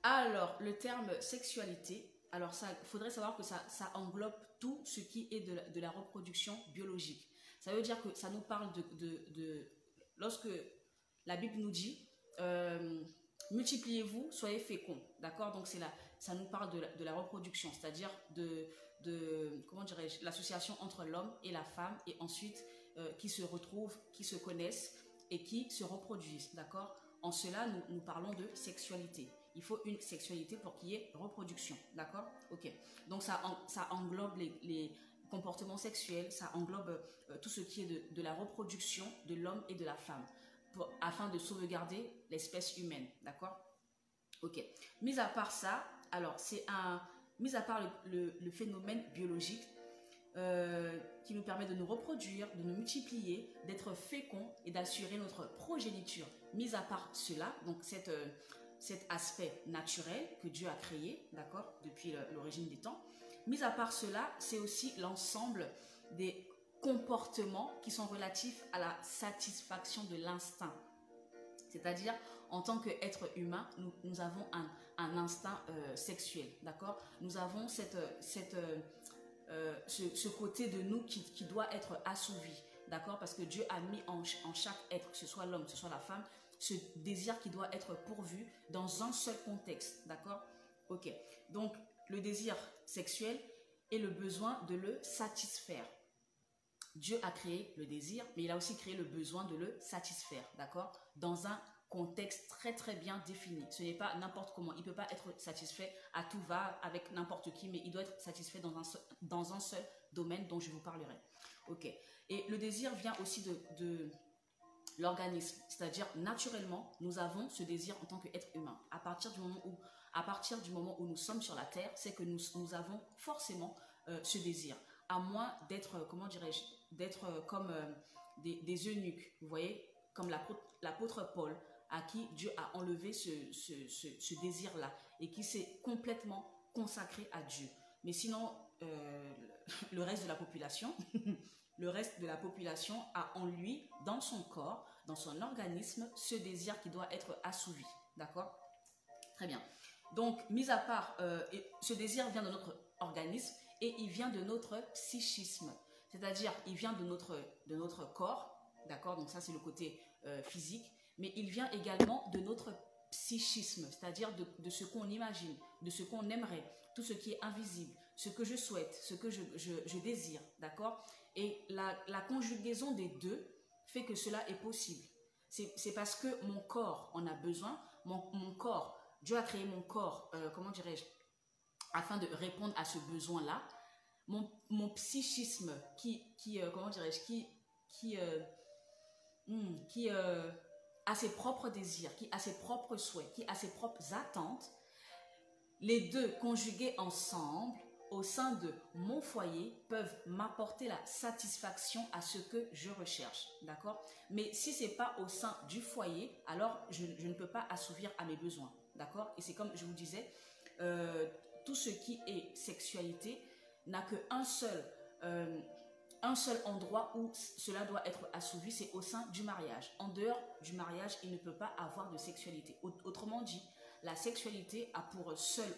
Alors, le terme sexualité, alors ça, il faudrait savoir que ça englobe tout ce qui est de la reproduction biologique. Ça veut dire que ça nous parle lorsque la Bible nous dit multipliez-vous, soyez féconds, d'accord? Donc ça nous parle de la reproduction, c'est-à-dire comment dirais-je, l'association entre l'homme et la femme, et ensuite qui se retrouvent, qui se connaissent et qui se reproduisent, d'accord? En cela, nous parlons de sexualité. Il faut une sexualité pour qu'il y ait reproduction, d'accord? Ok. Donc ça englobe les comportements sexuels, ça englobe tout ce qui est de la reproduction de l'homme et de la femme, afin de sauvegarder l'espèce humaine, d'accord? Ok. Mis à part ça, alors mis à part le phénomène biologique qui nous permet de nous reproduire, de nous multiplier, d'être féconds et d'assurer notre progéniture. Mis à part cela, donc cet aspect naturel que Dieu a créé, d'accord, depuis l'origine des temps. Mis à part cela, c'est aussi l'ensemble des comportements qui sont relatifs à la satisfaction de l'instinct. C'est-à-dire, en tant qu'être humain, nous avons un instinct sexuel, d'accord? Nous avons ce côté de nous qui doit être assouvi, d'accord? Parce que Dieu a mis en chaque être, que ce soit l'homme, que ce soit la femme, ce désir qui doit être pourvu dans un seul contexte, d'accord? Ok, donc le désir sexuel et le besoin de le satisfaire. Dieu a créé le désir, mais il a aussi créé le besoin de le satisfaire, d'accord? Dans un contexte très très bien défini. Ce n'est pas n'importe comment. Il ne peut pas être satisfait à tout va avec n'importe qui, mais il doit être satisfait dans un seul domaine dont je vous parlerai. Ok. Et le désir vient aussi de l'organisme, c'est-à-dire naturellement, nous avons ce désir en tant qu'être humain. À partir du moment où nous sommes sur la terre, c'est que nous avons forcément ce désir. À moins d'être, comment dirais-je, d'être comme des eunuques, vous voyez, comme l'apôtre Paul, à qui Dieu a enlevé ce désir-là et qui s'est complètement consacré à Dieu. Mais sinon, le reste de la population, le reste de la population a en lui, dans son corps, dans son organisme, ce désir qui doit être assouvi. D'accord? Très bien. Donc, mis à part, ce désir vient de notre organisme et il vient de notre psychisme. C'est-à-dire, il vient de notre corps, d'accord? Donc ça, c'est le côté physique. Mais il vient également de notre psychisme, c'est-à-dire de ce qu'on imagine, de ce qu'on aimerait, tout ce qui est invisible, ce que je souhaite, ce que je désire, d'accord? Et la conjugaison des deux fait que cela est possible. C'est parce que mon corps en a besoin, mon corps, Dieu a créé mon corps, comment dirais-je, afin de répondre à ce besoin-là. Mon psychisme comment dirais-je, qui a ses propres désirs, qui a ses propres souhaits, qui a ses propres attentes, les deux conjugués ensemble au sein de mon foyer peuvent m'apporter la satisfaction à ce que je recherche, d'accord? Mais si ce n'est pas au sein du foyer, alors je ne peux pas assouvir à mes besoins, d'accord? Et c'est comme je vous disais, tout ce qui est sexualité n'a qu'un seul endroit où cela doit être assouvi, c'est au sein du mariage. En dehors du mariage, il ne peut pas avoir de sexualité. Autrement dit, la sexualité a pour seul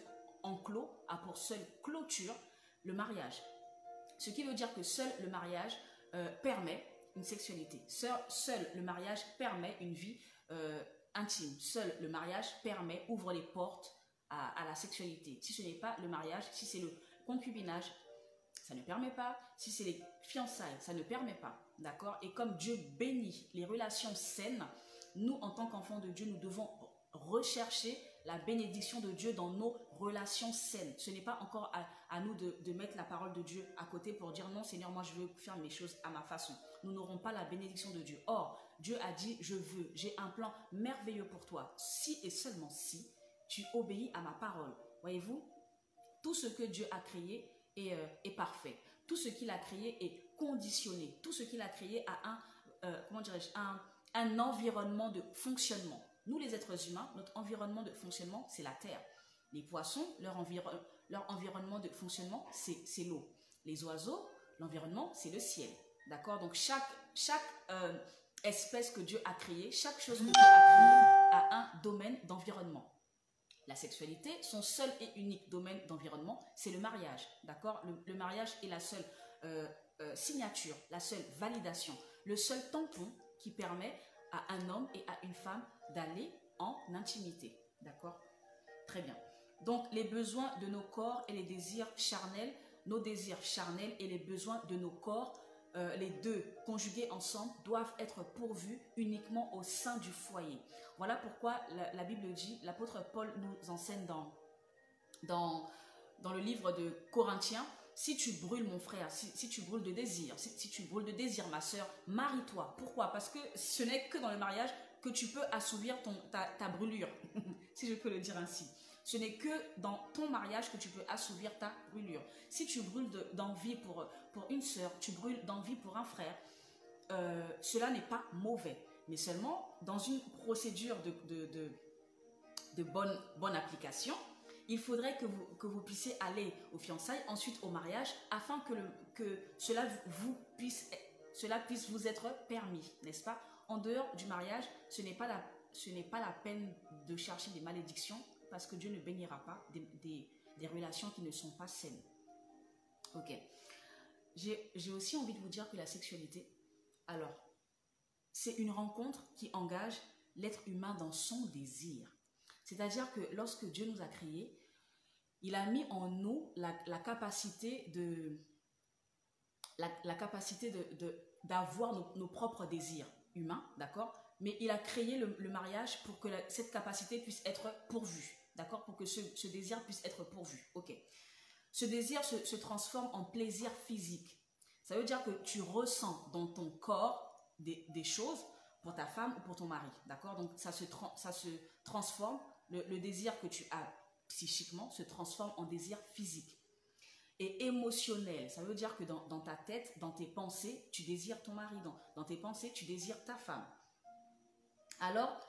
enclos, a pour seule clôture le mariage. Ce qui veut dire que seul le mariage permet une sexualité. Seul le mariage permet une vie intime. Seul le mariage ouvre les portes à la sexualité. Si ce n'est pas le mariage, si c'est le concubinage, ça ne permet pas. Si c'est les fiançailles, ça ne permet pas. D'accord? Et comme Dieu bénit les relations saines, nous, en tant qu'enfants de Dieu, nous devons rechercher la bénédiction de Dieu dans nos relations saines. Ce n'est pas encore à nous de mettre la parole de Dieu à côté pour dire non Seigneur, moi je veux faire mes choses à ma façon. Nous n'aurons pas la bénédiction de Dieu. Or, Dieu a dit j'ai un plan merveilleux pour toi. Si et seulement si tu obéis à ma parole. Voyez-vous, tout ce que Dieu a créé est parfait. Tout ce qu'il a créé est conditionné. Tout ce qu'il a créé a un environnement de fonctionnement. Nous, les êtres humains, notre environnement de fonctionnement, c'est la terre. Les poissons, leur environnement de fonctionnement, c'est l'eau. Les oiseaux, l'environnement, c'est le ciel. D'accord? Donc, chaque espèce que Dieu a créée, chaque chose que Dieu a créée a un domaine d'environnement. la sexualité, son seul et unique domaine d'environnement, c'est le mariage. D'accord? Le mariage est la seule signature, la seule validation, le seul tampon qui permet à un homme et à une femme d'aller en intimité. D'accord? Très bien. Donc, les besoins de nos corps et les désirs charnels, nos désirs charnels et les besoins de nos corps, les deux conjugués ensemble, doivent être pourvus uniquement au sein du foyer. Voilà pourquoi la Bible dit, l'apôtre Paul nous enseigne dans le livre de Corinthiens, si tu brûles mon frère, si tu brûles de désir, si tu brûles de désir ma soeur, marie-toi. Pourquoi? Parce que ce n'est que dans le mariage que tu peux assouvir ta brûlure, si je peux le dire ainsi. Ce n'est que dans ton mariage que tu peux assouvir ta brûlure. Si tu brûles d'envie pour une sœur, tu brûles d'envie pour un frère, cela n'est pas mauvais. Mais seulement dans une procédure de bonne application, il faudrait que vous puissiez aller aux fiançailles, ensuite au mariage, afin que cela puisse vous être permis, n'est-ce pas? En dehors du mariage, ce n'est pas la peine de chercher des malédictions, parce que Dieu ne bénira pas des relations qui ne sont pas saines. Ok. J'ai aussi envie de vous dire que la sexualité, alors, c'est une rencontre qui engage l'être humain dans son désir. C'est-à-dire que lorsque Dieu nous a créés, il a mis en nous la capacité d'avoir nos propres désirs humains, d'accord? Mais il a créé le mariage pour que cette capacité puisse être pourvue, d'accord? Pour que ce désir puisse être pourvu, ok? Ce désir se transforme en plaisir physique. Ça veut dire que tu ressens dans ton corps des choses pour ta femme ou pour ton mari, d'accord? Donc ça se transforme, le désir que tu as psychiquement se transforme en désir physique. Et émotionnel, ça veut dire que dans ta tête, dans tes pensées, tu désires ton mari, dans tes pensées, tu désires ta femme. Alors,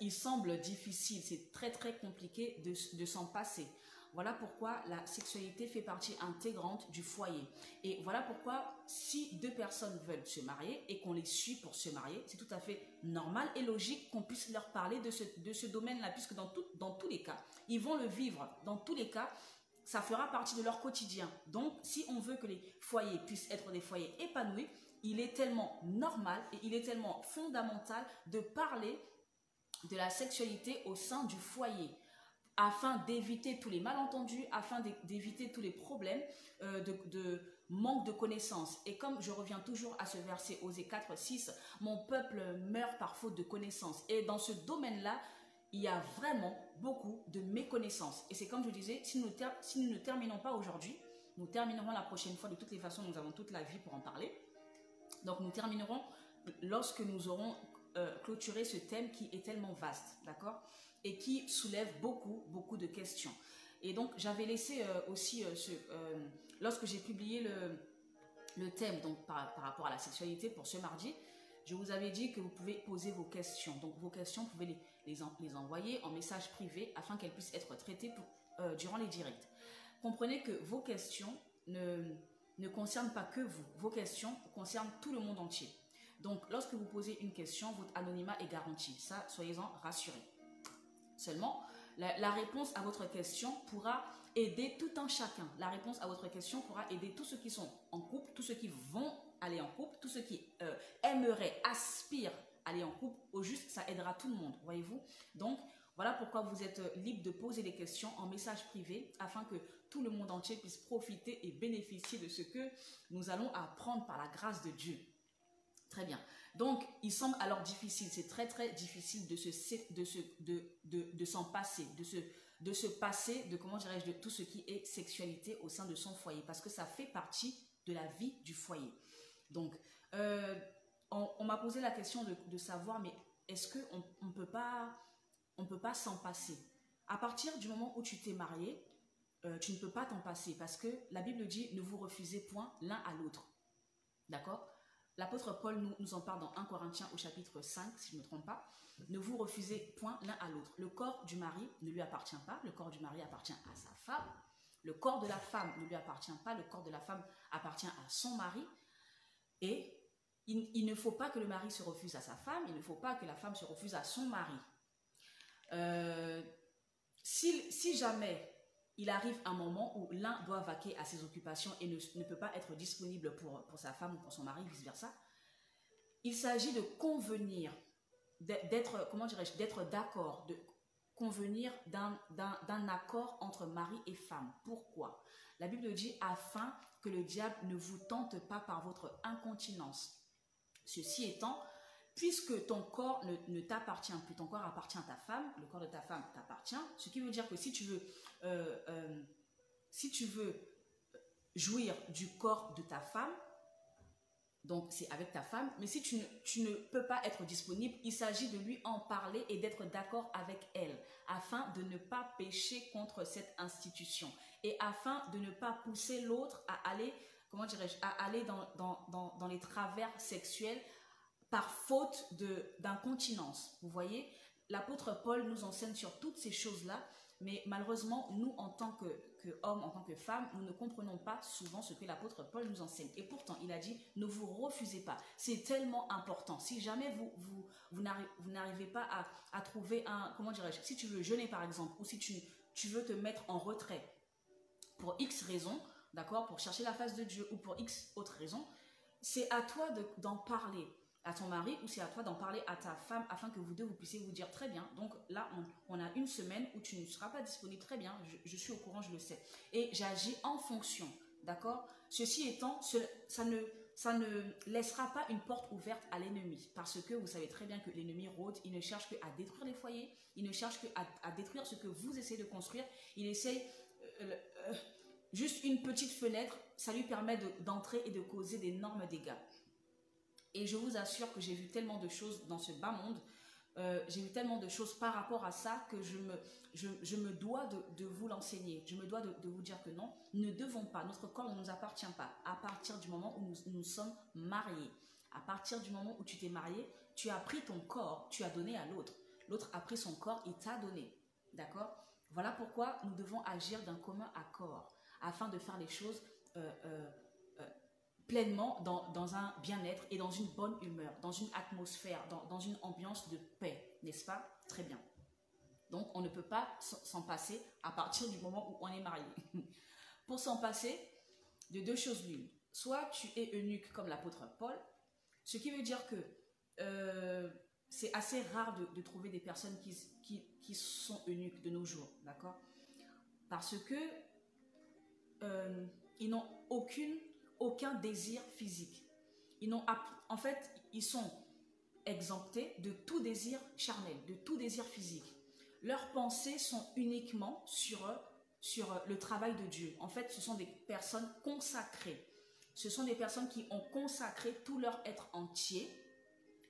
il semble difficile, c'est très très compliqué de s'en passer. Voilà pourquoi la sexualité fait partie intégrante du foyer. Et voilà pourquoi si deux personnes veulent se marier et qu'on les suit pour se marier, c'est tout à fait normal et logique qu'on puisse leur parler de ce domaine-là, puisque dans tous les cas, ils vont le vivre. Dans tous les cas, ça fera partie de leur quotidien. Donc, si on veut que les foyers puissent être des foyers épanouis, il est tellement normal et il est tellement fondamental de parler de la sexualité au sein du foyer, afin d'éviter tous les malentendus, afin d'éviter tous les problèmes de manque de connaissances. Et comme je reviens toujours à ce verset Osée 4, 6, mon peuple meurt par faute de connaissances. Et dans ce domaine-là, il y a vraiment beaucoup de méconnaissances. Et c'est comme je disais, si nous ne terminons pas aujourd'hui, nous terminerons la prochaine fois. De toutes les façons, nous avons toute la vie pour en parler. Donc nous terminerons lorsque nous aurons clôturé ce thème qui est tellement vaste, d'accord? Et qui soulève beaucoup de questions. Et donc, j'avais laissé aussi, lorsque j'ai publié le thème donc, par rapport à la sexualité pour ce mardi, je vous avais dit que vous pouvez poser vos questions. Donc, vos questions, vous pouvez les envoyer en message privé afin qu'elles puissent être traitées durant les directs. Comprenez que vos questions ne concernent pas que vous. Vos questions concernent tout le monde entier. Donc, lorsque vous posez une question, votre anonymat est garanti. Ça, soyez-en rassurés. Seulement, la réponse à votre question pourra aider tout un chacun. La réponse à votre question pourra aider tous ceux qui sont en couple, tous ceux qui vont aller en couple, tous ceux qui aspirent à aller en couple. Au juste, ça aidera tout le monde, voyez-vous. Donc, voilà pourquoi vous êtes libre de poser des questions en message privé afin que tout le monde entier puisse profiter et bénéficier de ce que nous allons apprendre par la grâce de Dieu. Très bien. Donc, il semble alors difficile, c'est très très difficile de s'en passer, de se passer de, comment dirais-je, de tout ce qui est sexualité au sein de son foyer, parce que ça fait partie de la vie du foyer. Donc, on m'a posé la question de savoir, mais est-ce qu'on ne peut pas s'en passer? À partir du moment où tu t'es marié, tu ne peux pas t'en passer, parce que la Bible dit, ne vous refusez point l'un à l'autre. D'accord? L'apôtre Paul nous en parle dans 1 Corinthiens au chapitre 5, si je ne me trompe pas. Ne vous refusez point l'un à l'autre. Le corps du mari ne lui appartient pas. Le corps du mari appartient à sa femme. Le corps de la femme ne lui appartient pas. Le corps de la femme appartient à son mari. Et il ne faut pas que le mari se refuse à sa femme. Il ne faut pas que la femme se refuse à son mari. Si si jamais il arrive un moment où l'un doit vaquer à ses occupations et ne peut pas être disponible pour sa femme ou pour son mari, vice-versa, il s'agit de convenir, d'être, comment dirais-je, d'être d'accord, de convenir d'un accord entre mari et femme. Pourquoi? La Bible dit afin que le diable ne vous tente pas par votre incontinence. Ceci étant, puisque ton corps ne t'appartient plus, ton corps appartient à ta femme, le corps de ta femme t'appartient, ce qui veut dire que si tu veux jouir du corps de ta femme, donc c'est avec ta femme, mais si tu ne peux pas être disponible, il s'agit de lui en parler et d'être d'accord avec elle, afin de ne pas pécher contre cette institution et afin de ne pas pousser l'autre à aller, comment dirais-je, à aller dans les travers sexuels par faute d'incontinence. Vous voyez, l'apôtre Paul nous enseigne sur toutes ces choses-là, mais malheureusement, nous, en tant qu'hommes, en tant que femmes, nous ne comprenons pas souvent ce que l'apôtre Paul nous enseigne. Et pourtant, il a dit, ne vous refusez pas. C'est tellement important. Si jamais vous n'arrivez pas à trouver un, comment dirais-je, si tu veux jeûner par exemple, ou si tu veux te mettre en retrait pour X raisons, d'accord, pour chercher la face de Dieu ou pour X autres raisons, c'est à toi d'en parler à ton mari ou c'est à toi d'en parler à ta femme afin que vous deux vous puissiez vous dire très bien, donc là on a une semaine où tu ne seras pas disponible, très bien, je suis au courant, je le sais et j'agis en fonction, d'accord. Ceci étant, ça ne laissera pas une porte ouverte à l'ennemi parce que vous savez très bien que l'ennemi rôde, il ne cherche qu'à détruire les foyers, il ne cherche qu'à détruire ce que vous essayez de construire, il essaye juste une petite fenêtre, ça lui permet d'entrer et de causer d'énormes dégâts. Et je vous assure que j'ai vu tellement de choses dans ce bas monde, j'ai vu tellement de choses par rapport à ça que je me dois de vous l'enseigner. Je me dois de vous dire que non, nous ne devons pas, notre corps ne nous appartient pas à partir du moment où nous sommes mariés. À partir du moment où tu t'es marié, tu as pris ton corps, tu as donné à l'autre. L'autre a pris son corps, il t'a donné. D'accord? Voilà pourquoi nous devons agir d'un commun accord afin de faire les choses pleinement dans un bien-être et dans une bonne humeur, dans une atmosphère, dans une ambiance de paix, n'est-ce pas? Très bien. Donc, on ne peut pas s'en passer à partir du moment où on est marié. Pour s'en passer, de deux choses l'une. Soit tu es eunuque comme l'apôtre Paul, ce qui veut dire que c'est assez rare de trouver des personnes qui sont eunuques de nos jours, d'accord? Parce que ils n'ont aucun désir physique. En fait, ils sont exemptés de tout désir charnel, de tout désir physique. Leurs pensées sont uniquement sur le travail de Dieu. En fait, ce sont des personnes consacrées. Ce sont des personnes qui ont consacré tout leur être entier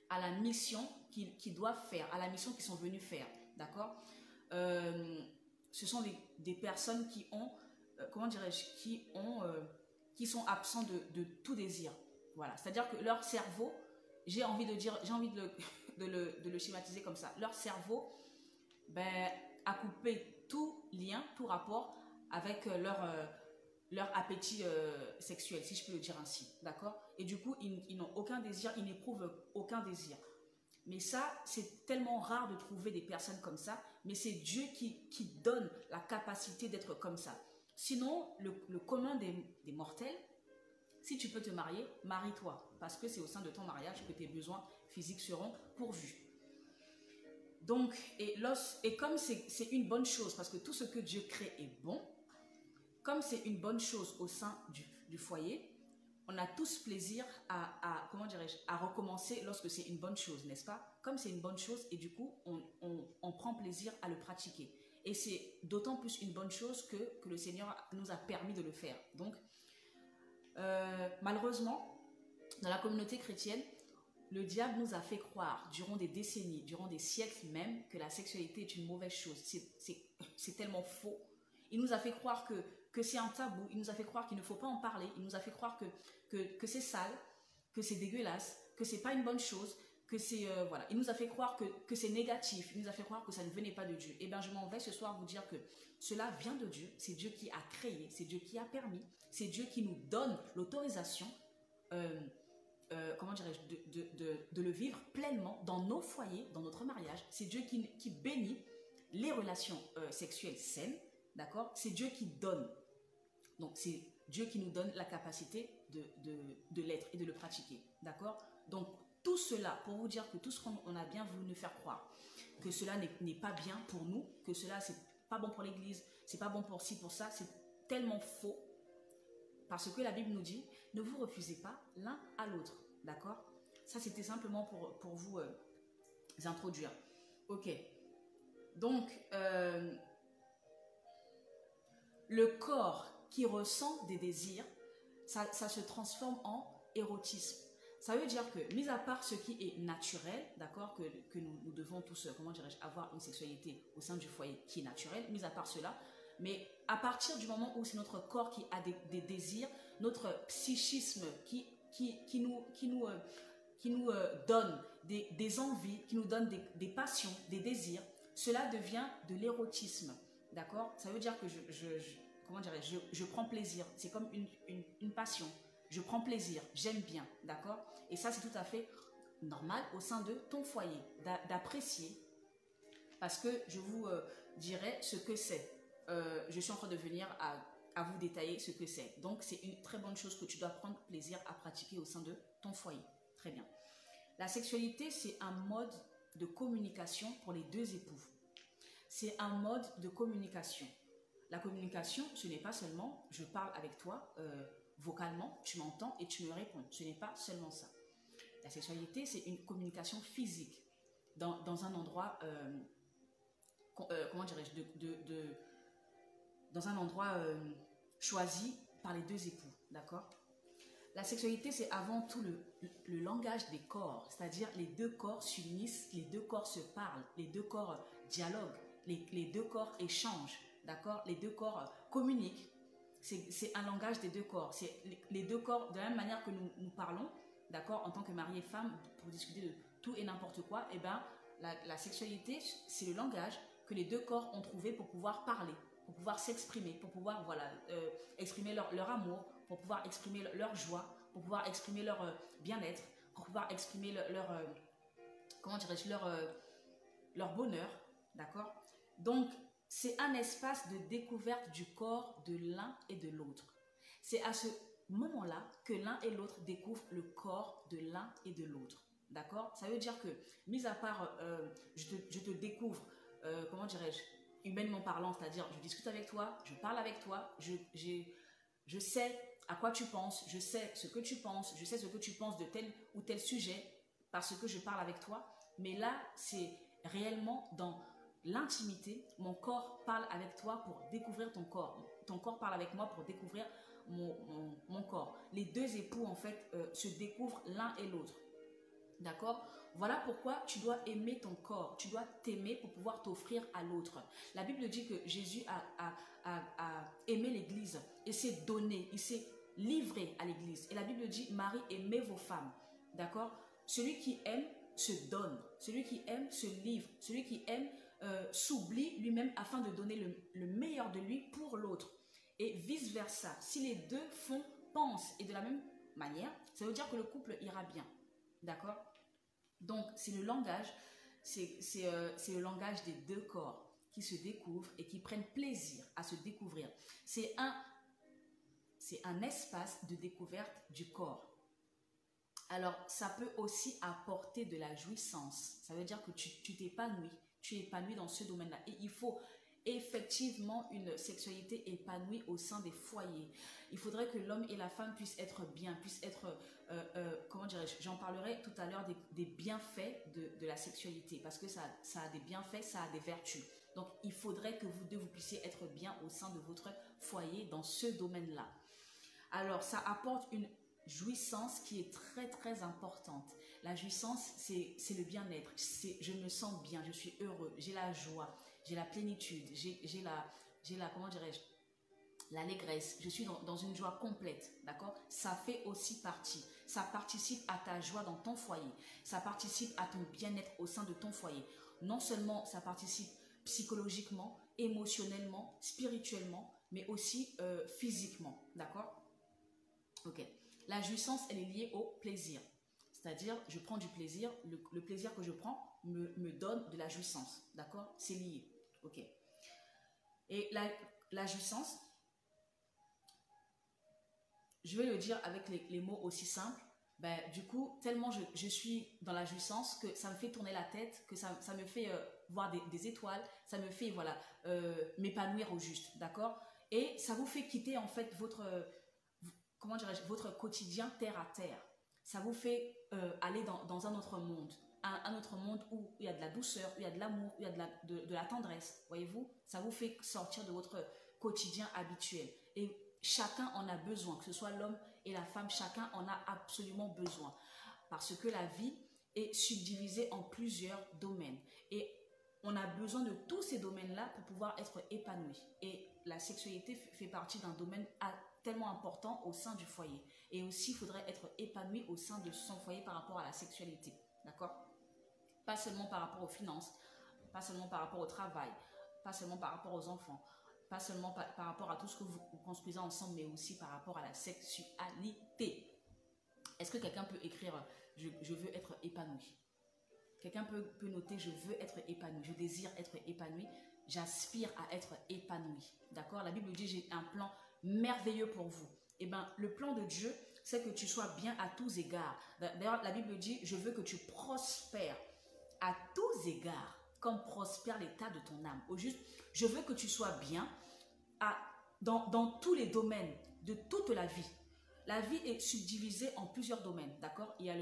à la mission qu'ils doivent faire, à la mission qu'ils sont venus faire. D'accord? Ce sont des personnes qui ont, comment dirais-je, qui sont absents de tout désir. Voilà. C'est-à-dire que leur cerveau, j'ai envie de le schématiser comme ça. Leur cerveau a coupé tout lien, tout rapport avec leur appétit sexuel, si je peux le dire ainsi. D'accord? Et du coup, ils n'ont aucun désir, ils n'éprouvent aucun désir. Mais ça, c'est tellement rare de trouver des personnes comme ça, mais c'est Dieu qui donne la capacité d'être comme ça. Sinon, le commun des mortels, si tu peux te marier, marie-toi, parce que c'est au sein de ton mariage que tes besoins physiques seront pourvus. Donc, et comme c'est une bonne chose, parce que tout ce que Dieu crée est bon, comme c'est une bonne chose au sein du foyer, on a tous plaisir comment dirais-je, à recommencer lorsque c'est une bonne chose, n'est-ce pas? Comme c'est une bonne chose et du coup, on prend plaisir à le pratiquer. Et c'est d'autant plus une bonne chose que le Seigneur nous a permis de le faire. Donc, malheureusement, dans la communauté chrétienne, le diable nous a fait croire durant des décennies, durant des siècles même, que la sexualité est une mauvaise chose. C'est tellement faux. Il nous a fait croire que c'est un tabou, il nous a fait croire qu'il ne faut pas en parler, il nous a fait croire que c'est sale, que c'est dégueulasse, que c'est pas une bonne chose, que c'est voilà. Il nous a fait croire que c'est négatif, il nous a fait croire que ça ne venait pas de Dieu. Et bien je m'en vais ce soir vous dire que cela vient de Dieu, c'est Dieu qui a créé, c'est Dieu qui a permis, c'est Dieu qui nous donne l'autorisation, comment dirais-je, de le vivre pleinement dans nos foyers, dans notre mariage. C'est Dieu qui bénit les relations sexuelles saines, d'accord, c'est Dieu qui donne. Donc, c'est Dieu qui nous donne la capacité de l'être et de le pratiquer, d'accord. Donc, tout cela, pour vous dire que tout ce qu'on a bien voulu nous faire croire, que cela n'est pas bien pour nous, que cela, c'est pas bon pour l'église, c'est pas bon pour ci, pour ça, c'est tellement faux, parce que la Bible nous dit, ne vous refusez pas l'un à l'autre, d'accord. Ça, c'était simplement pour vous introduire. Ok. Donc, le corps qui ressent des désirs, ça se transforme en érotisme. Ça veut dire que, mis à part ce qui est naturel, d'accord, que nous devons tous, comment dirais-je, avoir une sexualité au sein du foyer qui est naturelle, mis à part cela, mais à partir du moment où c'est notre corps qui a des désirs, notre psychisme qui nous donne des envies, qui nous donne des passions, des désirs, cela devient de l'érotisme, d'accord. Ça veut dire que comment dirais-je, je prends plaisir, c'est comme une passion. Je prends plaisir, j'aime bien, d'accord. Et ça, c'est tout à fait normal au sein de ton foyer, d'apprécier, parce que je vous dirai ce que c'est. Je suis en train de venir à vous détailler ce que c'est. Donc, c'est une très bonne chose que tu dois prendre plaisir à pratiquer au sein de ton foyer. Très bien. La sexualité, c'est un mode de communication pour les deux époux. C'est un mode de communication. La communication, ce n'est pas seulement je parle avec toi vocalement, tu m'entends et tu me réponds. Ce n'est pas seulement ça. La sexualité, c'est une communication physique dans un endroit, comment dirais-je, dans un endroit choisi par les deux époux, d'accord. La sexualité, c'est avant tout le langage des corps, c'est-à-dire les deux corps s'unissent, les deux corps se parlent, les deux corps dialoguent, les deux corps échangent, d'accord. Les deux corps communiquent. C'est un langage des deux corps. C'est les deux corps, de la même manière que nous parlons, d'accord, en tant que mari et femme, pour discuter de tout et n'importe quoi, et bien, la sexualité, c'est le langage que les deux corps ont trouvé pour pouvoir parler, pour pouvoir s'exprimer, pour pouvoir, voilà, exprimer leur amour, pour pouvoir exprimer leur joie, pour pouvoir exprimer leur bien-être, pour pouvoir exprimer comment dirais-je, leur bonheur, d'accord. Donc, c'est un espace de découverte du corps de l'un et de l'autre. C'est à ce moment-là que l'un et l'autre découvrent le corps de l'un et de l'autre. D'accord. Ça veut dire que, mis à part, je te découvre, comment dirais-je, humainement parlant, c'est-à-dire je discute avec toi, je parle avec toi, je sais à quoi tu penses, je sais ce que tu penses, je sais ce que tu penses de tel ou tel sujet parce que je parle avec toi. Mais là, c'est réellement dans l'intimité, mon corps parle avec toi pour découvrir ton corps. Ton corps parle avec moi pour découvrir mon corps. Les deux époux, en fait, se découvrent l'un et l'autre. D'accord. Voilà pourquoi tu dois aimer ton corps. Tu dois t'aimer pour pouvoir t'offrir à l'autre. La Bible dit que Jésus a aimé l'Église et s'est donné, il s'est livré à l'Église. Et la Bible dit, Marie, aimez vos femmes. D'accord. Celui qui aime se donne. Celui qui aime se livre. Celui qui aime s'oublie lui-même afin de donner le meilleur de lui pour l'autre. Et vice-versa. Si les deux pensent et de la même manière, ça veut dire que le couple ira bien. D'accord. Donc, c'est le langage, c'est le langage des deux corps qui se découvrent et qui prennent plaisir à se découvrir. C'est un espace de découverte du corps. Alors, ça peut aussi apporter de la jouissance. Ça veut dire que tu t'épanouis, tu es épanoui dans ce domaine-là. Et il faut effectivement une sexualité épanouie au sein des foyers. Il faudrait que l'homme et la femme puissent être bien, puissent être, comment dirais-je, j'en parlerai tout à l'heure des bienfaits de la sexualité, parce que ça a des bienfaits, ça a des vertus. Donc, il faudrait que vous deux, vous puissiez être bien au sein de votre foyer dans ce domaine-là. Alors, ça apporte une jouissance qui est très, très importante. La jouissance, c'est le bien-être. Je me sens bien, je suis heureux, j'ai la joie, j'ai la plénitude, j'ai la, comment dirais-je, l'allégresse. Je suis dans une joie complète, d'accord? Ça fait aussi partie. Ça participe à ta joie dans ton foyer. Ça participe à ton bien-être au sein de ton foyer. Non seulement ça participe psychologiquement, émotionnellement, spirituellement, mais aussi physiquement, d'accord? Ok. La jouissance, elle est liée au plaisir. C'est-à-dire, je prends du plaisir, le plaisir que je prends me donne de la jouissance, d'accord? C'est lié. Ok. Et la jouissance, je vais le dire avec les mots aussi simples. Ben, du coup, tellement je suis dans la jouissance que ça me fait tourner la tête, que ça me fait voir des étoiles, ça me fait voilà, m'épanouir au juste, d'accord? Et ça vous fait quitter en fait votre, comment dirais-je, votre quotidien terre à terre. Ça vous fait aller dans un autre monde. Un autre monde où il y a de la douceur, où il y a de l'amour, où il y a de la tendresse, voyez-vous? Ça vous fait sortir de votre quotidien habituel. Et chacun en a besoin, que ce soit l'homme et la femme, chacun en a absolument besoin. Parce que la vie est subdivisée en plusieurs domaines. Et on a besoin de tous ces domaines-là pour pouvoir être épanoui. Et la sexualité fait partie d'un domaine tellement important au sein du foyer. Et aussi, il faudrait être épanoui au sein de son foyer par rapport à la sexualité. D'accord? Pas seulement par rapport aux finances, pas seulement par rapport au travail, pas seulement par rapport aux enfants, pas seulement par rapport à tout ce que vous construisez ensemble, mais aussi par rapport à la sexualité. Est-ce que quelqu'un peut écrire « je veux être épanoui » Quelqu'un peut noter « je veux être épanoui »,« je désire être épanoui »,« j'aspire à être épanoui ». D'accord? La Bible dit « j'ai un plan merveilleux pour vous ». Eh bien, le plan de Dieu, c'est que tu sois bien à tous égards. D'ailleurs, la Bible dit « je veux que tu prospères à tous égards, comme prospère l'état de ton âme ». Au juste, je veux que tu sois bien dans tous les domaines de toute la vie. La vie est subdivisée en plusieurs domaines, d'accord? Il y a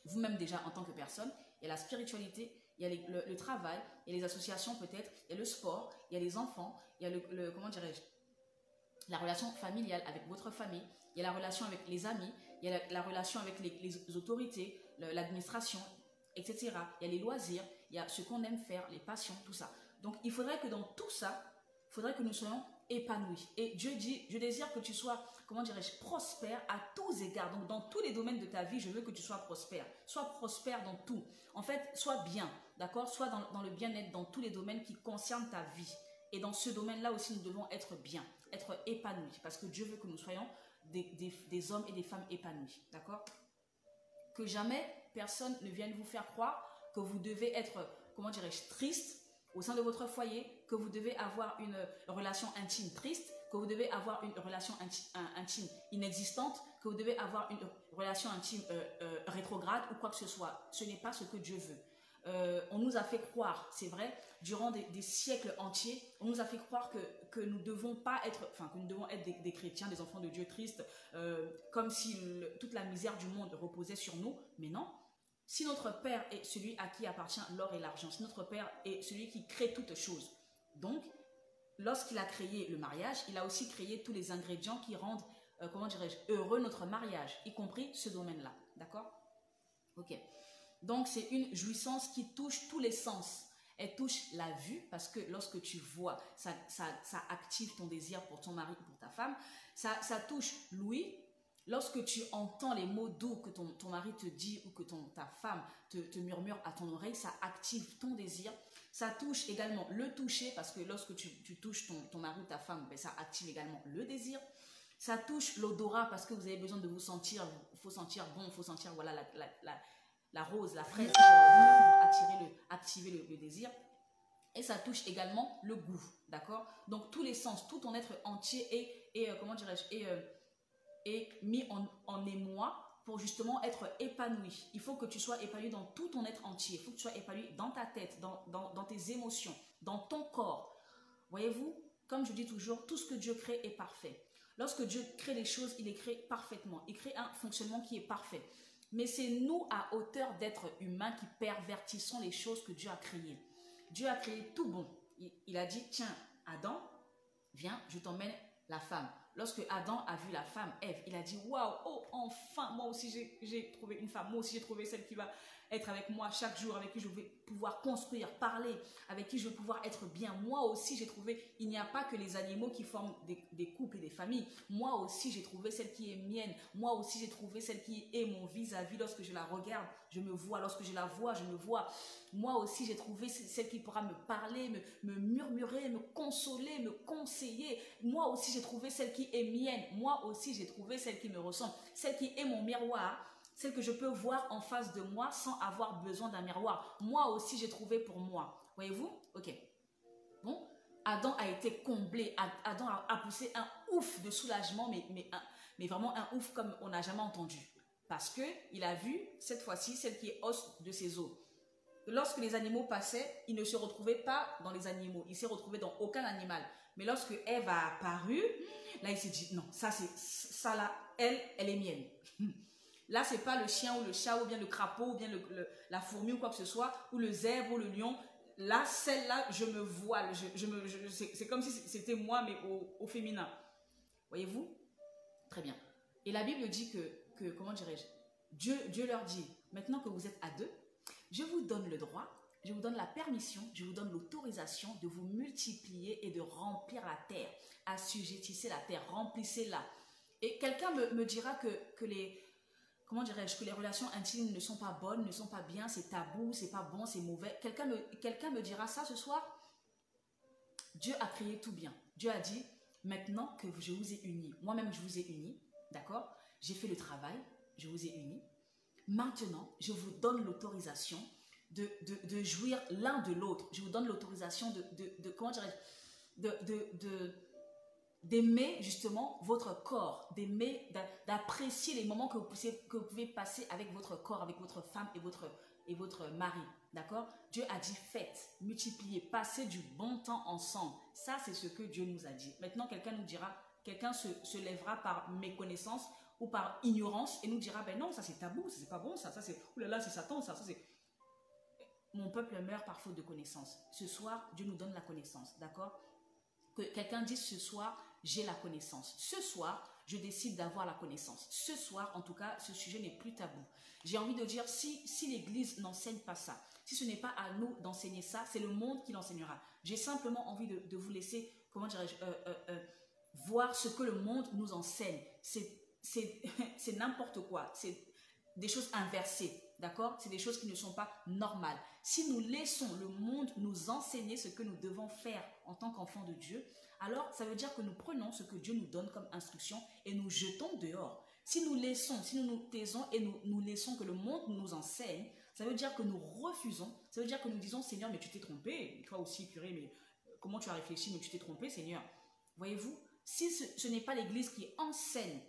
vous-même déjà en tant que personne, il y a la spiritualité, il y a le travail, il y a les associations peut-être, il y a le sport, il y a les enfants, il y a comment dirais-je, la relation familiale avec votre famille, il y a la relation avec les amis, il y a la relation avec les autorités, l'administration, etc. Il y a les loisirs, il y a ce qu'on aime faire, les passions, tout ça. Donc, il faudrait que dans tout ça, il faudrait que nous soyons épanouis. Et Dieu dit, je désire que tu sois, comment dirais-je, prospère à tous égards. Donc, dans tous les domaines de ta vie, je veux que tu sois prospère. Sois prospère dans tout. En fait, sois bien, d'accord? Sois dans le bien-être dans tous les domaines qui concernent ta vie. Et dans ce domaine-là aussi, nous devons être bien, être épanouis. Parce que Dieu veut que nous soyons des hommes et des femmes épanouis, d'accord? Que jamais personne ne vienne vous faire croire que vous devez être, comment dirais-je, triste au sein de votre foyer, que vous devez avoir une relation intime triste, que vous devez avoir une relation intime inexistante, que vous devez avoir une relation intime rétrograde ou quoi que ce soit. Ce n'est pas ce que Dieu veut. On nous a fait croire, c'est vrai, durant des siècles entiers, on nous a fait croire que nous devons pas être, enfin que nous devons être des chrétiens, des enfants de Dieu tristes, comme si toute la misère du monde reposait sur nous, mais non. Si notre Père est celui à qui appartient l'or et l'argent, si notre Père est celui qui crée toutes choses, donc lorsqu'il a créé le mariage, il a aussi créé tous les ingrédients qui rendent, comment dirais-je, heureux notre mariage, y compris ce domaine-là, d'accord? Ok. Donc c'est une jouissance qui touche tous les sens. Elle touche la vue parce que lorsque tu vois, ça active ton désir pour ton mari ou pour ta femme. Ça touche l'ouïe. Lorsque tu entends les mots doux que ton mari te dit ou que ta femme te murmure à ton oreille, ça active ton désir. Ça touche également le toucher parce que lorsque tu touches ton mari ou ta femme, ben, ça active également le désir. Ça touche l'odorat parce que vous avez besoin de vous sentir, il faut sentir bon, il faut sentir voilà, la rose, la fraise pour activer le désir. Et ça touche également le goût, d'accord? Donc tous les sens, tout ton être entier comment dirais-je, est mis en émoi pour justement être épanoui. Il faut que tu sois épanoui dans tout ton être entier. Il faut que tu sois épanoui dans ta tête, dans tes émotions, dans ton corps. Voyez-vous, comme je dis toujours, tout ce que Dieu crée est parfait. Lorsque Dieu crée les choses, il les crée parfaitement. Il crée un fonctionnement qui est parfait. Mais c'est nous, à hauteur d'être humains, qui pervertissons les choses que Dieu a créées. Dieu a créé tout bon. Il a dit, tiens, Adam, viens, je t'emmène la femme. Lorsque Adam a vu la femme, Ève, il a dit, waouh, oh, enfin, moi aussi j'ai trouvé une femme. Moi aussi j'ai trouvé celle qui va être avec moi chaque jour, avec qui je vais pouvoir construire, parler, avec qui je vais pouvoir être bien. Moi aussi j'ai trouvé, il n'y a pas que les animaux qui forment des couples et des familles. Moi aussi j'ai trouvé celle qui est mienne. Moi aussi j'ai trouvé celle qui est mon vis-à-vis. Lorsque je la regarde, je me vois. Lorsque je la vois, je me vois. Moi aussi j'ai trouvé celle qui pourra me parler, me murmurer, me consoler, me conseiller. Moi aussi j'ai trouvé celle qui est mienne. Moi aussi j'ai trouvé celle qui me ressemble. Celle qui est mon miroir. Celle que je peux voir en face de moi sans avoir besoin d'un miroir. Moi aussi, j'ai trouvé pour moi. Voyez-vous? Ok. Adam a été comblé. Adam a poussé un ouf de soulagement, mais vraiment un ouf comme on n'a jamais entendu. Parce qu'il a vu, cette fois-ci, celle qui est os de ses os. Lorsque les animaux passaient, il ne se retrouvait pas dans les animaux. Il s'est retrouvé dans aucun animal. Mais lorsque Ève a apparu, là, il s'est dit, non, ça là, elle est mienne. Là, c'est pas le chien ou le chat ou bien le crapaud ou bien la fourmi ou quoi que ce soit, ou le zèbre ou le lion. Là, celle-là, je me voile. C'est comme si c'était moi, mais au féminin. Voyez-vous? Très bien. Et la Bible dit que comment dirais-je, Dieu leur dit, maintenant que vous êtes à deux, je vous donne le droit, je vous donne la permission, je vous donne l'autorisation de vous multiplier et de remplir la terre. Assujettissez la terre, remplissez-la. Et quelqu'un me dira que les, comment dirais-je, que les relations intimes ne sont pas bonnes, ne sont pas bien, c'est tabou, c'est pas bon, c'est mauvais. Quelqu'un me dira ça ce soir. Dieu a créé tout bien. Dieu a dit, maintenant que je vous ai unis, moi-même je vous ai unis, d'accord? J'ai fait le travail, je vous ai unis. Maintenant, je vous donne l'autorisation de jouir l'un de l'autre. Je vous donne l'autorisation comment dirais-je, d'aimer justement votre corps, d'apprécier les moments que vous pouvez passer avec votre corps, avec votre femme et votre mari. D'accord? Dieu a dit faites, multipliez, passez du bon temps ensemble. Ça, c'est ce que Dieu nous a dit. Maintenant, quelqu'un nous dira, quelqu'un se lèvera par méconnaissance ou par ignorance et nous dira, ben non, ça c'est tabou, ça c'est pas bon, ça c'est, oulala, c'est Satan, ça c'est... Mon peuple meurt par faute de connaissance. Ce soir, Dieu nous donne la connaissance, d'accord? Que quelqu'un dise ce soir, j'ai la connaissance. Ce soir, je décide d'avoir la connaissance. Ce soir, en tout cas, ce sujet n'est plus tabou. J'ai envie de dire, si l'Église n'enseigne pas ça, si ce n'est pas à nous d'enseigner ça, c'est le monde qui l'enseignera. J'ai simplement envie de vous laisser, comment dirais-je, voir ce que le monde nous enseigne. C'est n'importe quoi. C'est des choses inversées. D'accord? C'est des choses qui ne sont pas normales. Si nous laissons le monde nous enseigner ce que nous devons faire en tant qu'enfants de Dieu, alors ça veut dire que nous prenons ce que Dieu nous donne comme instruction et nous jetons dehors. Si nous nous taisons et nous laissons que le monde nous enseigne, ça veut dire que nous refusons, ça veut dire que nous disons, Seigneur, mais tu t'es trompé, toi aussi, purée, mais comment tu as réfléchi, mais tu t'es trompé, Seigneur. Voyez-vous, si ce n'est pas l'Église qui enseigne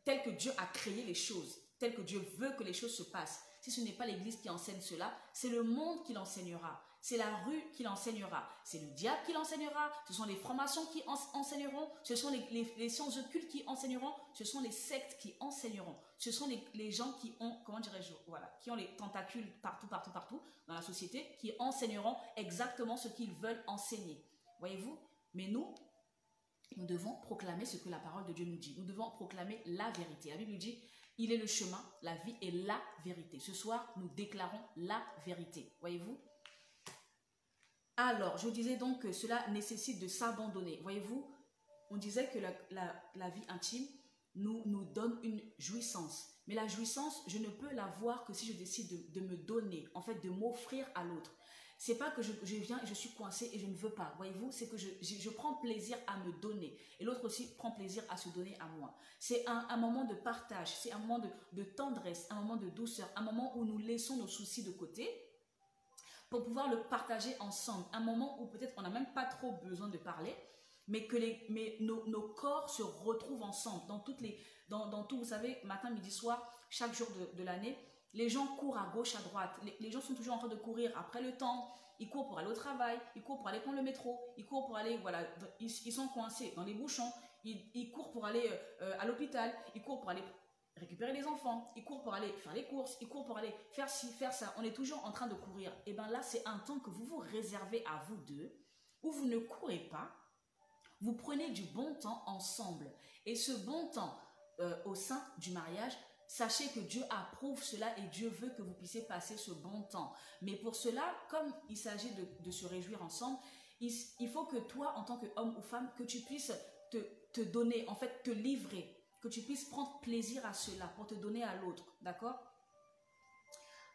tel que Dieu a créé les choses, tel que Dieu veut que les choses se passent, si ce n'est pas l'Église qui enseigne cela, c'est le monde qui l'enseignera, c'est la rue qui l'enseignera, c'est le diable qui l'enseignera, ce sont les francs-maçons qui enseigneront, ce sont les sciences occultes qui enseigneront, ce sont les sectes qui enseigneront, ce sont les gens qui ont, comment dirais-je, voilà, qui ont les tentacules partout dans la société, qui enseigneront exactement ce qu'ils veulent enseigner. Voyez-vous? Mais nous devons proclamer ce que la parole de Dieu nous dit. Nous devons proclamer la vérité. La Bible dit, il est le chemin, la vie et la vérité. Ce soir, nous déclarons la vérité. Voyez-vous? Alors, je disais donc que cela nécessite de s'abandonner. Voyez-vous? On disait que la vie intime nous donne une jouissance. Mais la jouissance, je ne peux l'avoir que si je décide de me donner, en fait, de m'offrir à l'autre. C'est pas que je viens et je suis coincée et je ne veux pas. Voyez-vous, c'est que je prends plaisir à me donner. Et l'autre aussi prend plaisir à se donner à moi. C'est un moment de partage, c'est un moment de tendresse, un moment de douceur, un moment où nous laissons nos soucis de côté pour pouvoir le partager ensemble. Un moment où peut-être on n'a même pas trop besoin de parler, mais que nos corps se retrouvent ensemble dans tout, vous savez, matin, midi, soir, chaque jour de l'année. Les gens courent à gauche, à droite. Les gens sont toujours en train de courir après le temps. Ils courent pour aller au travail. Ils courent pour aller prendre le métro. Ils courent pour aller, voilà, ils sont coincés dans les bouchons. Ils courent pour aller à l'hôpital. Ils courent pour aller récupérer les enfants. Ils courent pour aller faire les courses. Ils courent pour aller faire ci, faire ça. On est toujours en train de courir. Et bien là, c'est un temps que vous vous réservez à vous deux, où vous ne courez pas. Vous prenez du bon temps ensemble. Et ce bon temps au sein du mariage, sachez que Dieu approuve cela et Dieu veut que vous puissiez passer ce bon temps. Mais pour cela, comme il s'agit de se réjouir ensemble, il faut que toi, en tant qu'homme ou femme, que tu puisses te donner, en fait, te livrer, que tu puisses prendre plaisir à cela pour te donner à l'autre, d'accord?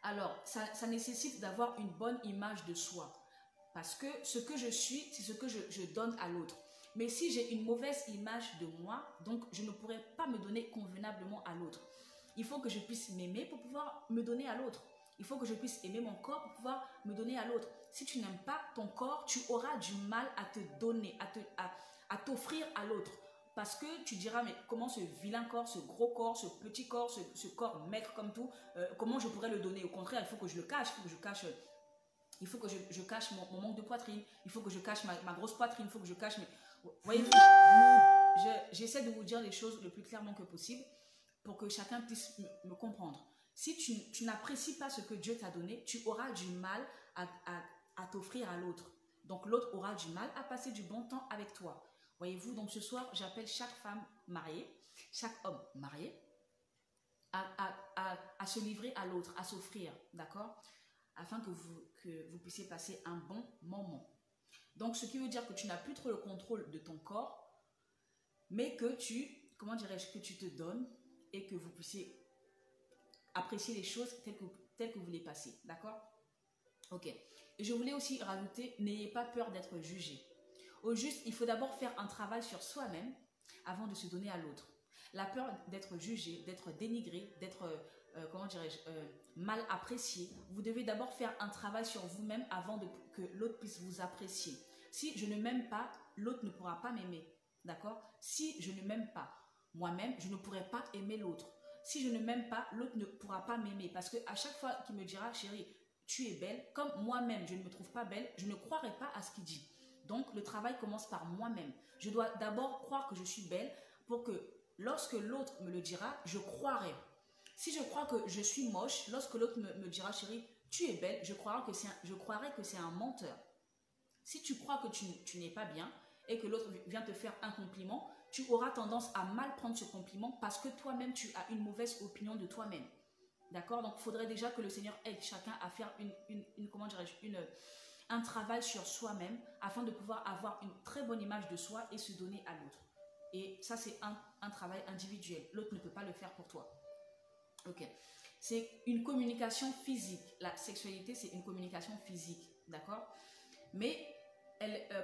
Alors, ça nécessite d'avoir une bonne image de soi. Parce que ce que je suis, c'est ce que je donne à l'autre. Mais si j'ai une mauvaise image de moi, donc je ne pourrai pas me donner convenablement à l'autre. Il faut que je puisse m'aimer pour pouvoir me donner à l'autre. Il faut que je puisse aimer mon corps pour pouvoir me donner à l'autre. si tu n'aimes pas ton corps, tu auras du mal à te donner, à t'offrir à l'autre. Parce que tu diras, mais comment ce vilain corps, ce gros corps, ce petit corps, ce corps maigre comme tout, comment je pourrais le donner? Au contraire, il faut que je le cache, il faut que je cache mon manque de poitrine, il faut que je cache ma grosse poitrine, il faut que je cache mes... Voyez-vous, j'essaie de vous dire les choses le plus clairement que possible pour que chacun puisse me comprendre. Si tu n'apprécies pas ce que Dieu t'a donné, tu auras du mal à t'offrir à l'autre. Donc l'autre aura du mal à passer du bon temps avec toi. Voyez-vous, donc ce soir, j'appelle chaque femme mariée, chaque homme marié, à se livrer à l'autre, à s'offrir, d'accord? Afin que vous puissiez passer un bon moment. Donc, ce qui veut dire que tu n'as plus trop le contrôle de ton corps, mais que comment dirais-je, que tu te donnes et que vous puissiez apprécier les choses telles que vous les passez, d'accord? Ok. Et je voulais aussi rajouter, n'ayez pas peur d'être jugé. Au juste, il faut d'abord faire un travail sur soi-même avant de se donner à l'autre. La peur d'être jugé, d'être dénigré, d'être, comment dirais-je, mal apprécié. Vous devez d'abord faire un travail sur vous-même avant que l'autre puisse vous apprécier. Si je ne m'aime pas, l'autre ne pourra pas m'aimer. D'accord? Si je ne m'aime pas moi-même, je ne pourrai pas aimer l'autre. Si je ne m'aime pas, l'autre ne pourra pas m'aimer. Parce qu'à chaque fois qu'il me dira, chérie, tu es belle, comme moi-même, je ne me trouve pas belle, je ne croirai pas à ce qu'il dit. Donc, le travail commence par moi-même. Je dois d'abord croire que je suis belle pour que lorsque l'autre me le dira, je croirai. Si je crois que je suis moche, lorsque l'autre me dira, chérie, tu es belle, je croirai que c'est un menteur. Si tu crois que tu n'es pas bien et que l'autre vient te faire un compliment, tu auras tendance à mal prendre ce compliment parce que toi-même, tu as une mauvaise opinion de toi-même. D'accord? Donc, il faudrait déjà que le Seigneur aide chacun à faire comment dirais-je, un travail sur soi-même afin de pouvoir avoir une très bonne image de soi et se donner à l'autre. Et ça, c'est un travail individuel. L'autre ne peut pas le faire pour toi. Ok. C'est une communication physique. La sexualité, c'est une communication physique. D'accord? Mais,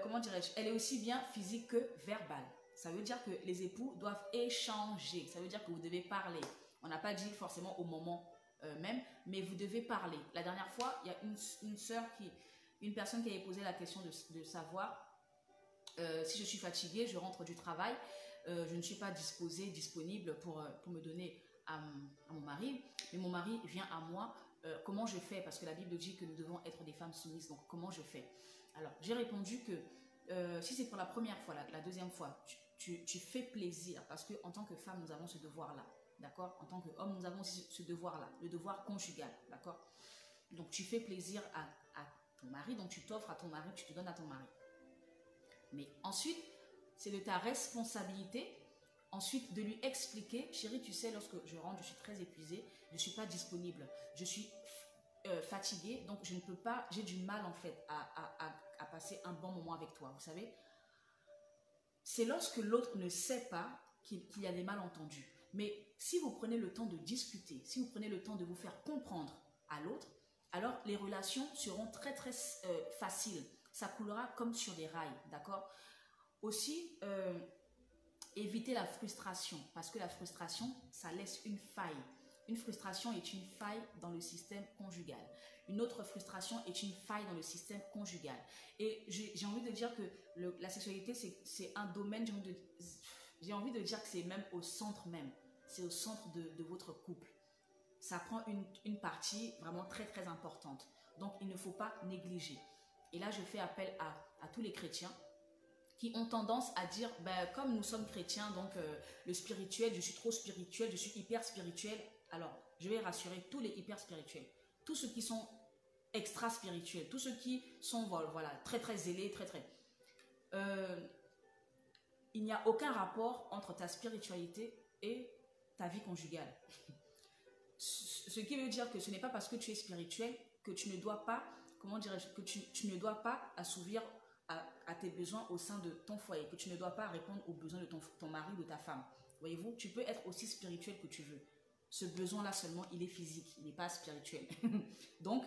comment dirais-je, elle est aussi bien physique que verbale. Ça veut dire que les époux doivent échanger. Ça veut dire que vous devez parler. On n'a pas dit forcément au moment même, mais vous devez parler. La dernière fois, il y a une personne qui avait posé la question de savoir si je suis fatiguée, je rentre du travail, je ne suis pas disponible pour me donner à mon mari, mais mon mari vient à moi, comment je fais? Parce que la Bible dit que nous devons être des femmes soumises, donc comment je fais? Alors, j'ai répondu que si c'est pour la première fois, la deuxième fois, tu fais plaisir, parce qu'en tant que femme, nous avons ce devoir-là, d'accord? En tant qu'homme, nous avons aussi ce devoir-là, le devoir conjugal, d'accord? Donc, tu fais plaisir à ton mari, donc tu t'offres à ton mari, tu te donnes à ton mari. Mais ensuite, c'est de ta responsabilité, ensuite de lui expliquer, chérie, tu sais, lorsque je rentre, je suis très épuisée, je ne suis pas disponible, je suis fatiguée, donc je ne peux pas, j'ai du mal en fait à passer un bon moment avec toi, vous savez. C'est lorsque l'autre ne sait pas qu'il y a des malentendus. Mais si vous prenez le temps de discuter, si vous prenez le temps de vous faire comprendre à l'autre, alors les relations seront très très faciles. Ça coulera comme sur des rails, d'accord? Aussi, éviter la frustration, parce que la frustration, ça laisse une faille. Une frustration est une faille dans le système conjugal. Une autre frustration est une faille dans le système conjugal. Et j'ai envie de dire que la sexualité, c'est un domaine, j'ai envie de dire que c'est même au centre même. C'est au centre de votre couple. Ça prend une partie vraiment très très importante. Donc, il ne faut pas négliger. Et là, je fais appel à tous les chrétiens qui ont tendance à dire, ben, comme nous sommes chrétiens, donc le spirituel, je suis trop spirituel, je suis hyper spirituel. Alors, je vais rassurer tous les hyper spirituels, tous ceux qui sont extra spirituels, tous ceux qui sont voilà, très très zélés, très très... il n'y a aucun rapport entre ta spiritualité et ta vie conjugale. Ce qui veut dire que ce n'est pas parce que tu es spirituel que tu ne dois pas, comment dirais-je, que tu ne dois pas assouvir à tes besoins au sein de ton foyer, que tu ne dois pas répondre aux besoins de ton mari ou de ta femme. Voyez-vous, tu peux être aussi spirituel que tu veux. Ce besoin-là seulement, il est physique, il n'est pas spirituel. Donc,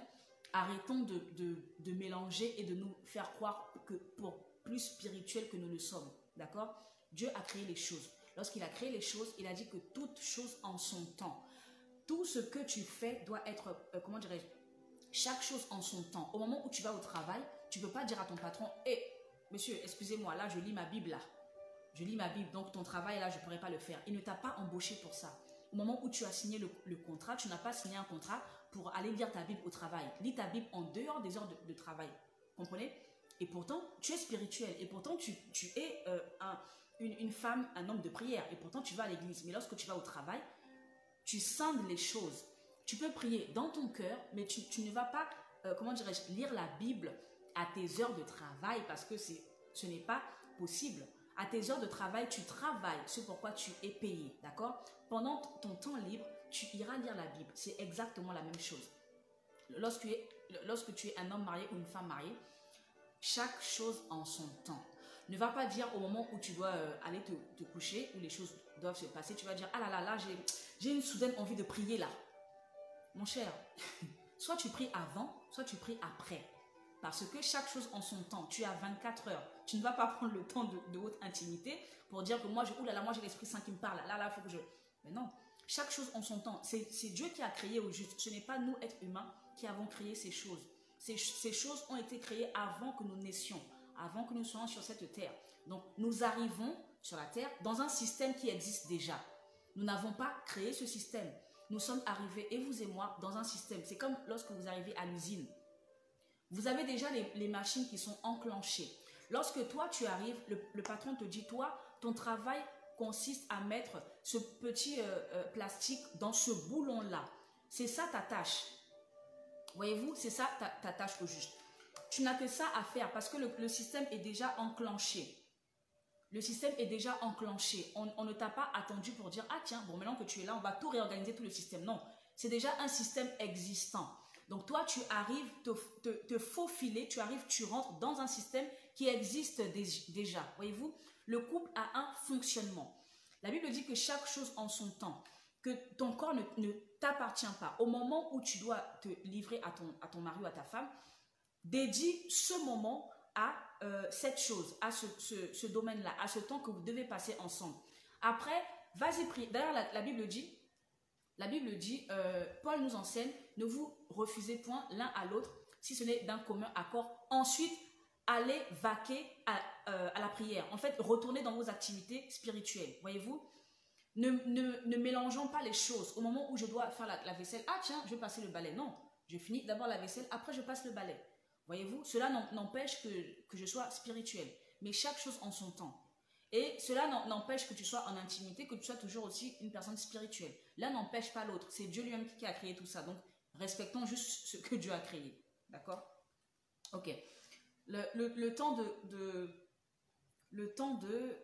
arrêtons de mélanger et de nous faire croire que pour plus spirituel que nous le sommes. D'accord? Dieu a créé les choses. Lorsqu'il a créé les choses, il a dit que toutes choses en son temps. Tout ce que tu fais doit être, comment dirais-je, Chaque chose en son temps. Au moment où tu vas au travail, tu ne peux pas dire à ton patron, hé, monsieur, excusez-moi, là, je lis ma Bible, là. Je lis ma Bible, donc ton travail, là, je ne pourrais pas le faire. Il ne t'a pas embauché pour ça. Au moment où tu as signé le contrat, tu n'as pas signé un contrat pour aller lire ta Bible au travail. Lis ta Bible en dehors des heures de travail. Comprenez? Et pourtant, tu es spirituel. Et pourtant, tu es une femme, un homme de prière. Et pourtant, tu vas à l'église. Mais lorsque tu vas au travail, tu scindes les choses. Tu peux prier dans ton cœur, mais tu ne vas pas, comment dirais-je, lire la Bible à tes heures de travail parce que ce n'est pas possible. À tes heures de travail, tu travailles, ce pourquoi tu es payé, d'accord? Pendant ton temps libre, tu iras lire la Bible. C'est exactement la même chose. Lorsque tu es un homme marié ou une femme mariée, chaque chose en son temps. Ne va pas dire au moment où tu dois aller te coucher, où les choses doivent se passer, tu vas dire, ah là là, là, j'ai une soudaine envie de prier là. Mon cher, soit tu pries avant, soit tu pries après. Parce que chaque chose en son temps, tu as 24 heures. Tu ne vas pas prendre le temps de haute intimité pour dire que moi, moi j'ai l'Esprit Saint qui me parle. Là, il faut que je... Mais non, chaque chose en son temps. C'est Dieu qui a créé au juste. Ce n'est pas nous, êtres humains, qui avons créé ces choses. Ces choses ont été créées avant que nous naissions, avant que nous soyons sur cette terre. Donc, nous arrivons sur la terre dans un système qui existe déjà. Nous n'avons pas créé ce système. Nous sommes arrivés, et vous et moi, dans un système. C'est comme lorsque vous arrivez à l'usine. Vous avez déjà les machines qui sont enclenchées. Lorsque toi, tu arrives, le patron te dit, toi, ton travail consiste à mettre ce petit plastique dans ce boulon-là. C'est ça ta tâche. Voyez-vous, c'est ça ta tâche au juste. Tu n'as que ça à faire parce que le système est déjà enclenché. Le système est déjà enclenché. On ne t'a pas attendu pour dire, ah tiens, bon, maintenant que tu es là, on va tout réorganiser, tout le système. Non, c'est déjà un système existant. Donc toi, tu arrives te faufiler, tu rentres dans un système qui existe déjà. Voyez-vous, le couple a un fonctionnement. La Bible dit que chaque chose en son temps, que ton corps ne t'appartient pas. Au moment où tu dois te livrer à ton mari ou à ta femme, dédie ce moment à cette chose, à ce domaine-là, à ce temps que vous devez passer ensemble. Après, vas-y prier. D'ailleurs, la Bible dit, Paul nous enseigne, ne vous refusez point l'un à l'autre, si ce n'est d'un commun accord. Ensuite, allez vaquer à la prière. En fait, retournez dans vos activités spirituelles. Voyez-vous, ne mélangeons pas les choses. Au moment où je dois faire la vaisselle, ah tiens, je vais passer le balai. Non, je finis d'abord la vaisselle, après je passe le balai. Voyez-vous, cela n'empêche que je sois spirituel. Mais chaque chose en son temps. Et cela n'empêche que tu sois en intimité, que tu sois toujours aussi une personne spirituelle. L'un n'empêche pas l'autre. C'est Dieu lui-même qui a créé tout ça. Donc, respectons juste ce que Dieu a créé. D'accord? Ok. Le temps de...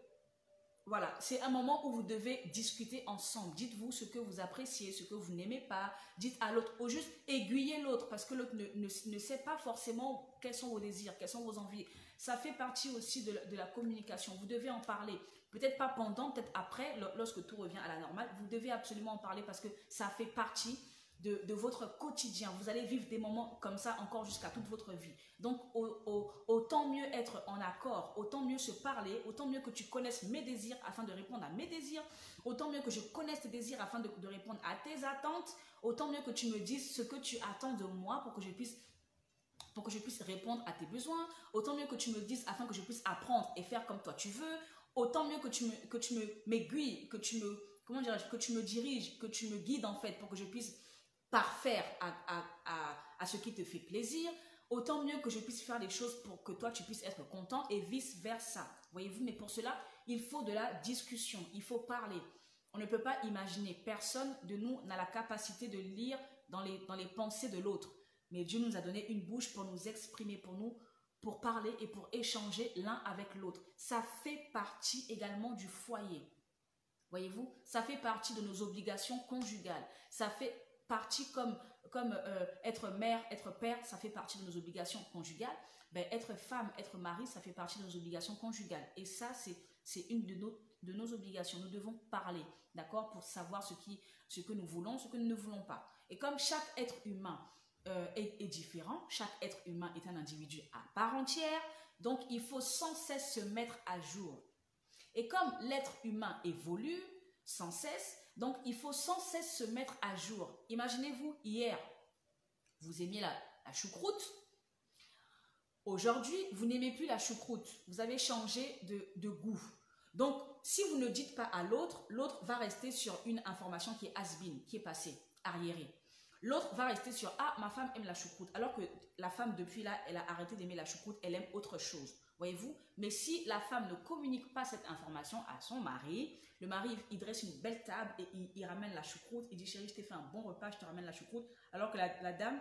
Voilà, c'est un moment où vous devez discuter ensemble. Dites-vous ce que vous appréciez, ce que vous n'aimez pas. Dites à l'autre, au juste, aiguillez l'autre parce que l'autre ne sait pas forcément quels sont vos désirs, quelles sont vos envies. Ça fait partie aussi de la communication. Vous devez en parler. Peut-être pas pendant, peut-être après, lorsque tout revient à la normale. Vous devez absolument en parler parce que ça fait partie de votre quotidien. Vous allez vivre des moments comme ça encore jusqu'à toute votre vie. Donc, autant mieux être en accord, autant mieux se parler, autant mieux que tu connaisses mes désirs afin de répondre à mes désirs, autant mieux que je connaisse tes désirs afin de répondre à tes attentes, autant mieux que tu me dises ce que tu attends de moi pour que je puisse répondre à tes besoins, autant mieux que tu me dises afin que je puisse apprendre et faire comme toi tu veux, autant mieux que tu m'aiguilles, que tu me diriges, que tu me guides en fait pour que je puisse parfaire à ce qui te fait plaisir, autant mieux que je puisse faire des choses pour que toi tu puisses être content et vice versa. Voyez-vous, mais pour cela, il faut de la discussion, il faut parler. On ne peut pas imaginer, personne de nous n'a la capacité de lire dans les pensées de l'autre. Mais Dieu nous a donné une bouche pour nous exprimer, pour parler et pour échanger l'un avec l'autre. Ça fait partie également du foyer. Voyez-vous, ça fait partie de nos obligations conjugales. Ça fait partie comme être mère, être père, ça fait partie de nos obligations conjugales. Ben, être femme, être mari, ça fait partie de nos obligations conjugales. Et ça, c'est une de nos obligations. Nous devons parler, d'accord, pour savoir ce que nous voulons, ce que nous ne voulons pas. Et comme chaque être humain est différent, chaque être humain est un individu à part entière, donc il faut sans cesse se mettre à jour. Et comme l'être humain évolue sans cesse, donc il faut sans cesse se mettre à jour. Imaginez-vous, hier, vous aimiez la la choucroute. Aujourd'hui, vous n'aimez plus la choucroute. Vous avez changé de goût. Donc, si vous ne dites pas à l'autre, l'autre va rester sur une information qui est has-been, qui est passée, arriérée. L'autre va rester sur « Ah, ma femme aime la choucroute », alors que la femme, depuis là, elle a arrêté d'aimer la choucroute, elle aime autre chose. Voyez-vous? Mais si la femme ne communique pas cette information à son mari, le mari, il dresse une belle table et il ramène la choucroute. Il dit « Chérie, je t'ai fait un bon repas, je te ramène la choucroute. » Alors que la dame,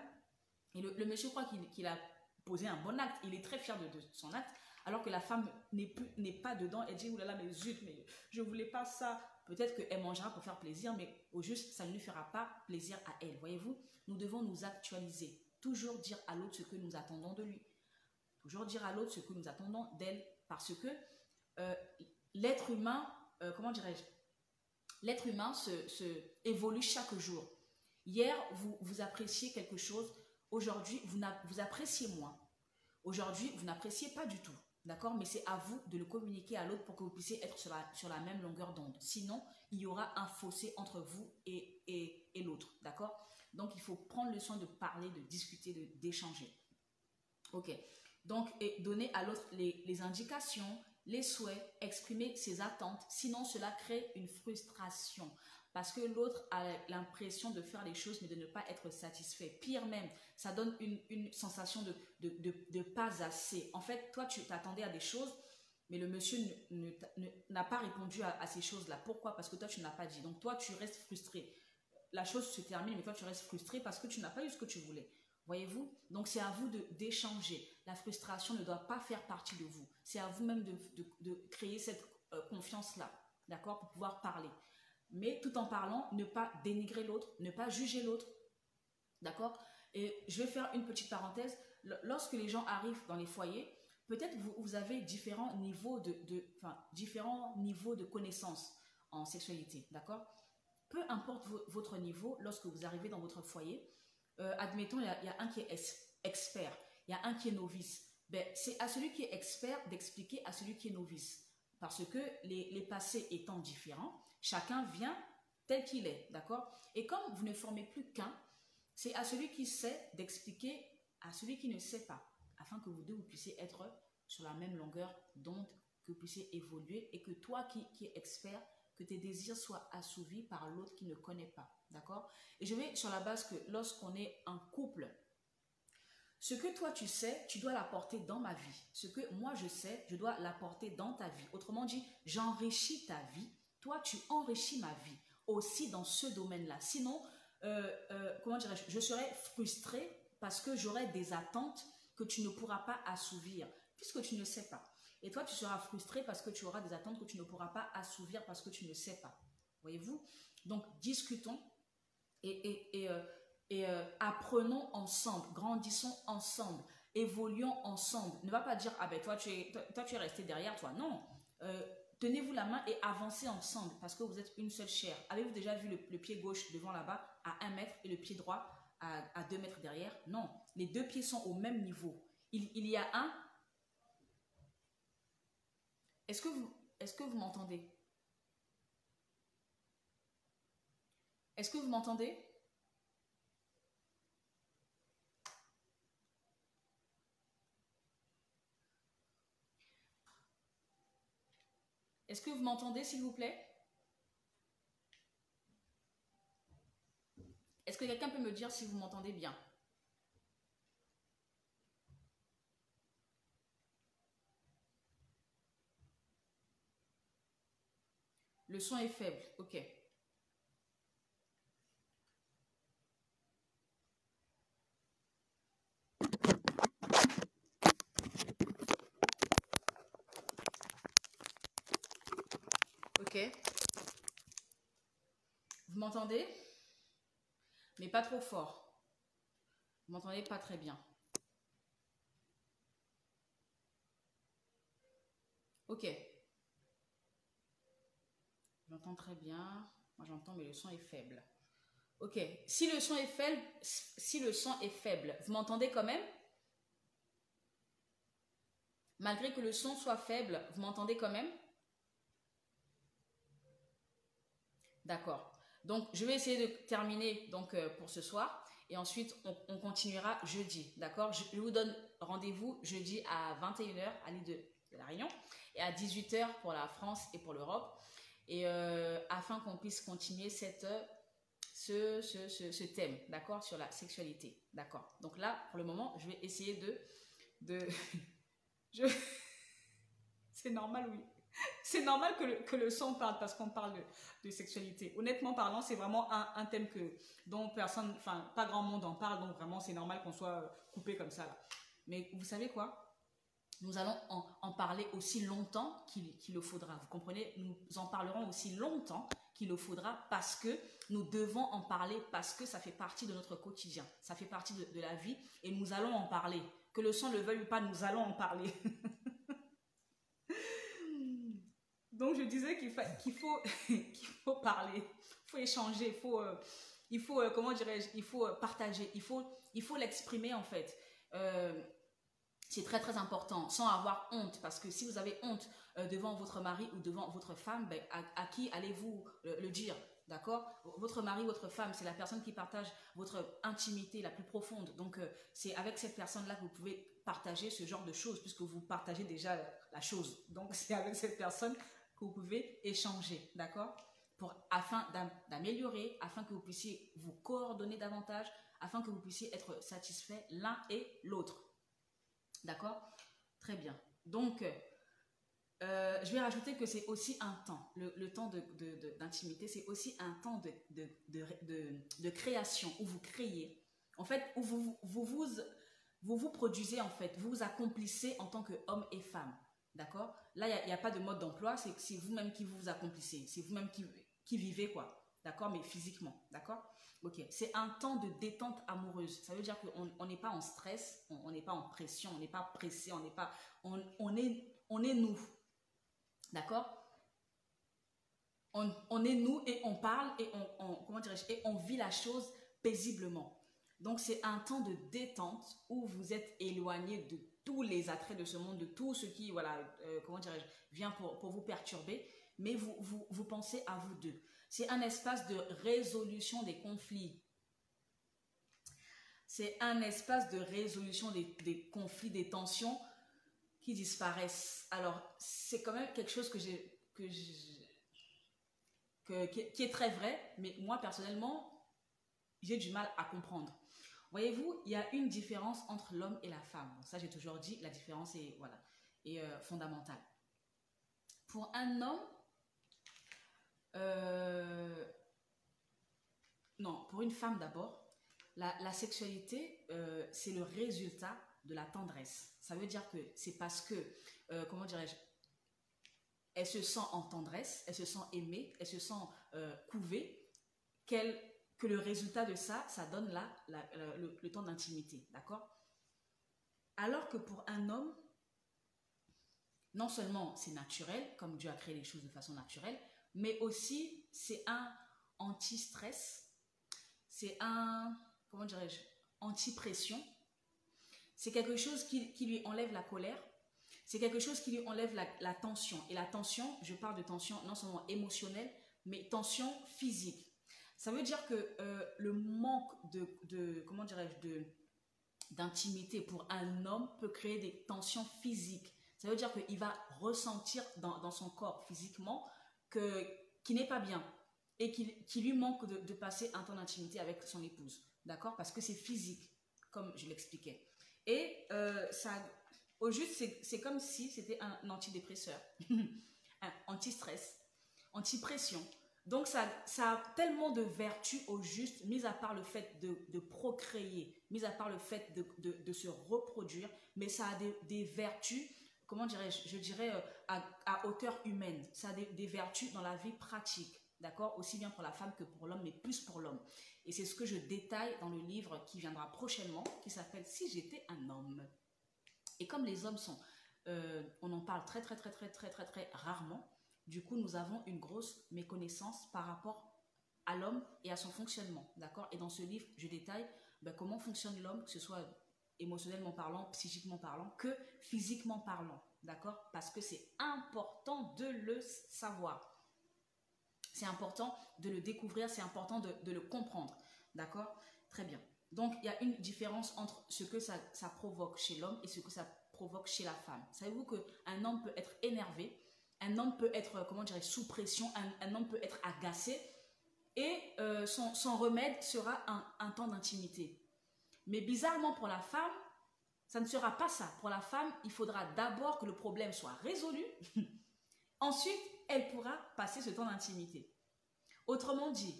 et le monsieur croit qu'il a posé un bon acte. Il est très fier de son acte. Alors que la femme n'est pas dedans. Elle dit « Oulala, mais zut, mais je ne voulais pas ça. » Peut-être qu'elle mangera pour faire plaisir, mais au juste, ça ne lui fera pas plaisir à elle. Voyez-vous? Nous devons nous actualiser. Toujours dire à l'autre ce que nous attendons de lui. Toujours dire à l'autre ce que nous attendons d'elle. Parce que l'être humain, comment dirais-je? L'être humain évolue chaque jour. Hier, vous appréciez quelque chose. Aujourd'hui, vous appréciez moins. Aujourd'hui, vous n'appréciez pas du tout. D'accord? Mais c'est à vous de le communiquer à l'autre pour que vous puissiez être sur la même longueur d'onde. Sinon, il y aura un fossé entre vous et l'autre. D'accord? Donc, il faut prendre le soin de parler, de discuter, d'échanger. Ok. Donc, et donner à l'autre les indications, les souhaits, exprimer ses attentes. Sinon, cela crée une frustration. Parce que l'autre a l'impression de faire les choses, mais de ne pas être satisfait. Pire même, ça donne une sensation de pas assez. En fait, toi, tu t'attendais à des choses, mais le monsieur n'a pas répondu à ces choses-là. Pourquoi? Parce que toi, tu n'as pas dit. Donc, toi, tu restes frustré. La chose se termine, mais toi, tu restes frustré parce que tu n'as pas eu ce que tu voulais. Voyez-vous? Donc, c'est à vous d'échanger. La frustration ne doit pas faire partie de vous. C'est à vous-même de créer cette confiance-là, d'accord? Pour pouvoir parler. Mais tout en parlant, ne pas dénigrer l'autre, ne pas juger l'autre. D'accord? Et je vais faire une petite parenthèse. Lorsque les gens arrivent dans les foyers, peut-être vous avez différents niveaux différents niveaux de connaissances en sexualité. D'accord? Peu importe votre niveau, lorsque vous arrivez dans votre foyer, admettons, il y a un qui est expert, il y a un qui est novice. Ben, c'est à celui qui est expert d'expliquer à celui qui est novice. Parce que les passés étant différents, chacun vient tel qu'il est, d'accord? Et comme vous ne formez plus qu'un, c'est à celui qui sait d'expliquer à celui qui ne sait pas, afin que vous deux, vous puissiez être sur la même longueur d'onde, que vous puissiez évoluer et que toi qui es expert, que tes désirs soient assouvis par l'autre qui ne connaît pas, d'accord? Et je vais sur la base que lorsqu'on est un couple, ce que toi tu sais, tu dois l'apporter dans ma vie. Ce que moi je sais, je dois l'apporter dans ta vie. Autrement dit, j'enrichis ta vie. Toi, tu enrichis ma vie aussi dans ce domaine-là. Sinon, comment dirais-je, je serais frustrée parce que j'aurais des attentes que tu ne pourras pas assouvir puisque tu ne sais pas. Et toi, tu seras frustré parce que tu auras des attentes que tu ne pourras pas assouvir parce que tu ne sais pas. Voyez-vous? Donc, discutons et apprenons ensemble, grandissons ensemble, évoluons ensemble. Ne va pas dire, ah ben toi tu es resté derrière toi. Non. Tenez-vous la main et avancez ensemble parce que vous êtes une seule chair. Avez-vous déjà vu le pied gauche devant là-bas à 1 mètre et le pied droit à 2 mètres derrière? Non. Les deux pieds sont au même niveau. Il y a un. Est-ce que vous m'entendez? Est-ce que vous m'entendez? Est-ce que vous m'entendez, s'il vous plaît? Est-ce que quelqu'un peut me dire si vous m'entendez bien? Le son est faible, ok. Ok. Vous m'entendez? Mais pas trop fort. Vous m'entendez pas très bien. Ok. J'entends très bien. Moi j'entends mais le son est faible. Ok. Si le son est faible, vous m'entendez quand même? Malgré que le son soit faible, vous m'entendez quand même? D'accord. Donc, je vais essayer de terminer donc, pour ce soir. Et ensuite, on continuera jeudi, d'accord? Je vous donne rendez-vous jeudi à 21h à l'île de la Réunion et à 18h pour la France et pour l'Europe. Et afin qu'on puisse continuer ce thème, d'accord? Sur la sexualité, d'accord? Donc là, pour le moment, je vais essayer de je... C'est normal, oui. C'est normal que le son parle parce qu'on parle de sexualité. Honnêtement parlant, c'est vraiment un thème dont personne, enfin, pas grand monde en parle, donc vraiment, c'est normal qu'on soit coupé comme ça, là. Mais vous savez quoi? Nous allons en parler aussi longtemps qu'il le faudra. Vous comprenez? Nous en parlerons aussi longtemps qu'il le faudra parce que nous devons en parler, parce que ça fait partie de notre quotidien. Ça fait partie de la vie et nous allons en parler. Que le son le veuille ou pas, nous allons en parler. Donc, je disais qu'il faut parler, il faut échanger, comment dirais-je, il faut partager, il faut l'exprimer en fait. C'est très très important, sans avoir honte, parce que si vous avez honte devant votre mari ou devant votre femme, ben, à qui allez-vous le dire, d'accord? Votre mari, votre femme, c'est la personne qui partage votre intimité la plus profonde. Donc, c'est avec cette personne-là que vous pouvez partager ce genre de choses, puisque vous partagez déjà la chose. Donc, c'est avec cette personne que vous pouvez échanger, d'accord? Afin d'améliorer, afin que vous puissiez vous coordonner davantage, afin que vous puissiez être satisfaits l'un et l'autre. D'accord? Très bien. Donc, je vais rajouter que c'est aussi un temps. Le temps d'intimité, c'est aussi un temps de création, où vous créez. En fait, où vous produisez, en fait. Vous vous accomplissez en tant qu'homme et femme. D'accord? Là, il n'y a pas de mode d'emploi. C'est vous-même qui vous accomplissez. C'est vous-même qui vivez, quoi. D'accord? Mais physiquement. D'accord? Ok, c'est un temps de détente amoureuse. Ça veut dire qu'on n'est pas en stress, on n'est pas en pression, on n'est pas pressé, on est nous. D'accord? On est nous et on parle et comment dirais-je, et on vit la chose paisiblement. Donc c'est un temps de détente où vous êtes éloigné de tous les attraits de ce monde, de tout ce qui, voilà, comment dirais-je, vient pour vous perturber, mais vous pensez à vous deux. C'est un espace de résolution des conflits. C'est un espace de résolution des conflits, des tensions qui disparaissent. Alors, c'est quand même quelque chose qui est très vrai, mais moi, personnellement, j'ai du mal à comprendre. Voyez-vous, il y a une différence entre l'homme et la femme. Donc ça, j'ai toujours dit, la différence est, voilà, est fondamentale. Pour un homme, non, pour une femme d'abord, la sexualité, c'est le résultat de la tendresse. Ça veut dire que c'est parce que, comment dirais-je, elle se sent en tendresse, elle se sent aimée, elle se sent couvée, que le résultat de ça, ça donne le temps d'intimité, d'accord? Alors que pour un homme, non seulement c'est naturel, comme Dieu a créé les choses de façon naturelle, mais aussi c'est un anti-stress, c'est un, comment dirais-je, anti-pression. C'est quelque chose qui lui enlève la colère. C'est quelque chose qui lui enlève la tension. Et la tension, je parle de tension non seulement émotionnelle, mais tension physique. Ça veut dire que le manque comment dirais-je, d'intimité pour un homme peut créer des tensions physiques. Ça veut dire qu'il va ressentir dans son corps physiquement qu'il n'est pas bien et qu'il lui manque de passer un temps d'intimité avec son épouse. D'accord? Parce que c'est physique, comme je l'expliquais. Et au juste, c'est comme si c'était un antidépresseur, un anti-stress, anti-pression. Donc, ça a tellement de vertus au juste, mis à part le fait de procréer, mis à part le fait de se reproduire, mais ça a des vertus, comment dirais-je, je dirais à hauteur humaine. Ça a des vertus dans la vie pratique, d'accord? Aussi bien pour la femme que pour l'homme, mais plus pour l'homme. Et c'est ce que je détaille dans le livre qui viendra prochainement, qui s'appelle « Si j'étais un homme ». Et comme les hommes sont, on en parle très rarement, du coup, nous avons une grosse méconnaissance par rapport à l'homme et à son fonctionnement, d'accord? Et dans ce livre, je détaille comment fonctionne l'homme, que ce soit émotionnellement parlant, psychiquement parlant, que physiquement parlant, d'accord? Parce que c'est important de le savoir. C'est important de le découvrir, c'est important de le comprendre, d'accord? Très bien. Donc, il y a une différence entre ce que ça provoque chez l'homme et ce que ça provoque chez la femme. Savez-vous qu'un homme peut être énervé, un homme peut être, comment dirais, sous pression, un homme peut être agacé et son remède sera un temps d'intimité. Mais bizarrement pour la femme, ça ne sera pas ça. Pour la femme, il faudra d'abord que le problème soit résolu. Ensuite, elle pourra passer ce temps d'intimité. Autrement dit,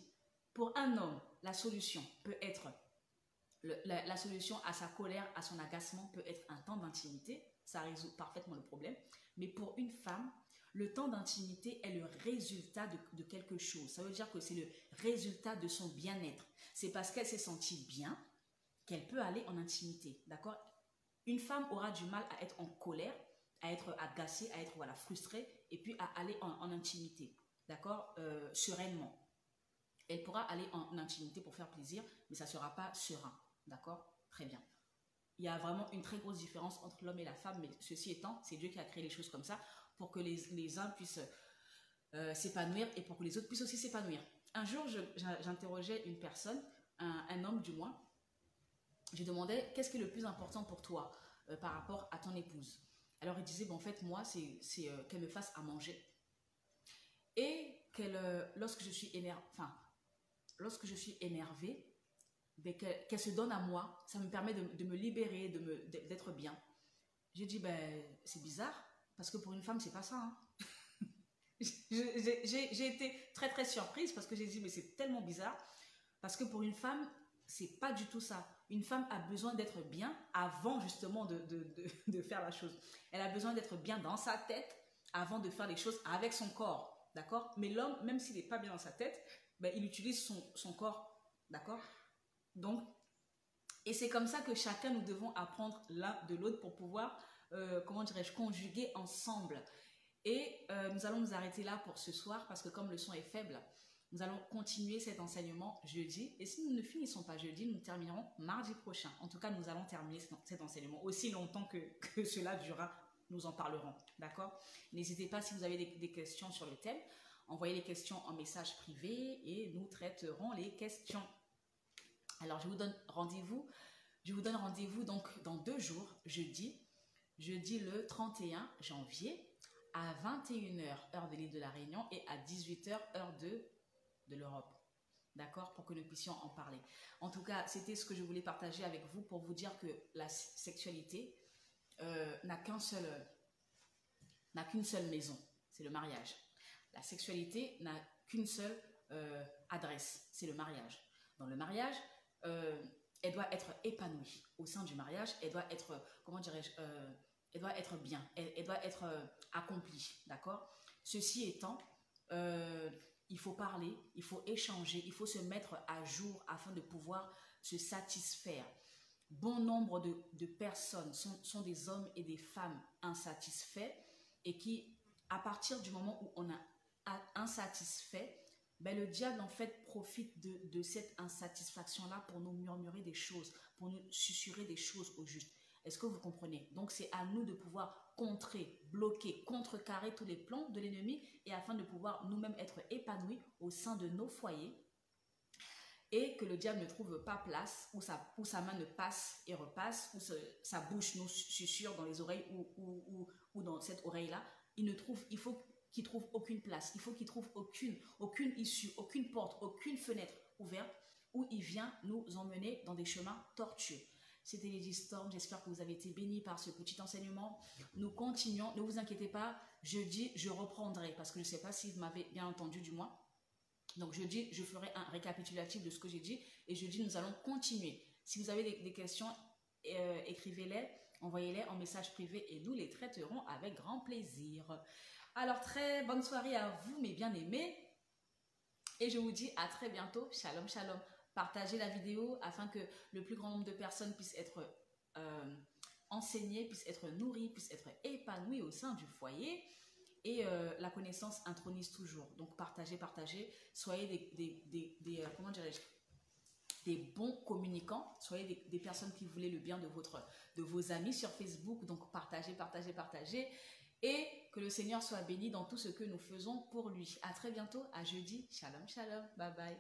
pour un homme, la solution peut être, la solution à sa colère, à son agacement peut être un temps d'intimité. Ça résout parfaitement le problème. Mais pour une femme, le temps d'intimité est le résultat de quelque chose. Ça veut dire que c'est le résultat de son bien-être. C'est parce qu'elle s'est sentie bien qu'elle peut aller en intimité. D'accord? Une femme aura du mal à être en colère, à être agacée, à être voilà, frustrée, et puis à aller en intimité. D'accord? Sereinement. Elle pourra aller en intimité pour faire plaisir, mais ça ne sera pas serein. D'accord? Très bien. Il y a vraiment une très grosse différence entre l'homme et la femme, mais ceci étant, c'est Dieu qui a créé les choses comme ça pour que les uns puissent s'épanouir et pour que les autres puissent aussi s'épanouir. Un jour, j'interrogeais une personne, un homme du moins. Je demandais qu'est-ce qui est le plus important pour toi par rapport à ton épouse. Alors il disait, bon, en fait, moi, c'est qu'elle me fasse à manger et lorsque je suis énervée, ben, qu'elle se donne à moi, ça me permet de me libérer, d'être bien. J'ai dit, ben, c'est bizarre, parce que pour une femme, c'est pas ça. Hein. J'ai été très très surprise parce que j'ai dit, mais c'est tellement bizarre, parce que pour une femme, c'est pas du tout ça. Une femme a besoin d'être bien avant justement de faire la chose. Elle a besoin d'être bien dans sa tête avant de faire les choses avec son corps, d'accord? Mais l'homme, même s'il n'est pas bien dans sa tête, ben, il utilise son corps, d'accord? Donc, et c'est comme ça que chacun nous devons apprendre l'un de l'autre pour pouvoir, comment dirais-je, conjuguer ensemble. Et nous allons nous arrêter là pour ce soir parce que comme le son est faible, nous allons continuer cet enseignement jeudi. Et si nous ne finissons pas jeudi, nous terminerons mardi prochain. En tout cas, nous allons terminer cet enseignement. Aussi longtemps que cela durera, nous en parlerons. D'accord? N'hésitez pas si vous avez des questions sur le thème. Envoyez les questions en message privé et nous traiterons les questions. Alors, je vous donne rendez-vous. Donc dans 2 jours, jeudi le 31 janvier à 21h, heure de l'île de la Réunion et à 18h, heure de l'Europe. D'accord? Pour que nous puissions en parler. En tout cas, c'était ce que je voulais partager avec vous pour vous dire que la sexualité n'a qu'une seule maison, c'est le mariage. La sexualité n'a qu'une seule adresse, c'est le mariage. Dans le mariage, elle doit être épanouie. Au sein du mariage, elle doit être, comment dirais-je, elle doit être bien, elle doit être accomplie, d'accord? Ceci étant, il faut parler, il faut échanger, il faut se mettre à jour afin de pouvoir se satisfaire. Bon nombre de personnes sont des hommes et des femmes insatisfaits et qui, à partir du moment où on a insatisfait, ben le diable en fait profite de cette insatisfaction-là pour nous murmurer des choses, pour nous susurrer des choses au juste. Est-ce que vous comprenez? Donc c'est à nous de pouvoir contrer, bloquer, contrecarrer tous les plans de l'ennemi et afin de pouvoir nous-mêmes être épanouis au sein de nos foyers et que le diable ne trouve pas place, où sa main ne passe et repasse, où sa bouche nous susurre dans les oreilles ou dans cette oreille-là. Il faut qu'il trouve aucune place, il faut qu'il trouve aucune issue, aucune porte, aucune fenêtre ouverte où il vient nous emmener dans des chemins tortueux. C'était Lady Storm, j'espère que vous avez été bénis par ce petit enseignement. Nous continuons, ne vous inquiétez pas, jeudi je reprendrai parce que je ne sais pas si vous m'avez bien entendu du moins. Donc jeudi, je ferai un récapitulatif de ce que j'ai dit et jeudi, nous allons continuer. Si vous avez des questions, écrivez-les, envoyez-les en message privé et nous les traiterons avec grand plaisir. Alors, très bonne soirée à vous, mes bien-aimés. Et je vous dis à très bientôt. Shalom, shalom. Partagez la vidéo afin que le plus grand nombre de personnes puissent être enseignées, puissent être nourries, puissent être épanouies au sein du foyer. Et la connaissance intronise toujours. Donc, partagez. Soyez comment dirais-je, des bons communicants. Soyez des personnes qui voulaient le bien de vos amis sur Facebook. Donc, partagez. Et que le Seigneur soit béni dans tout ce que nous faisons pour lui. À très bientôt, à jeudi. Shalom, shalom. Bye bye.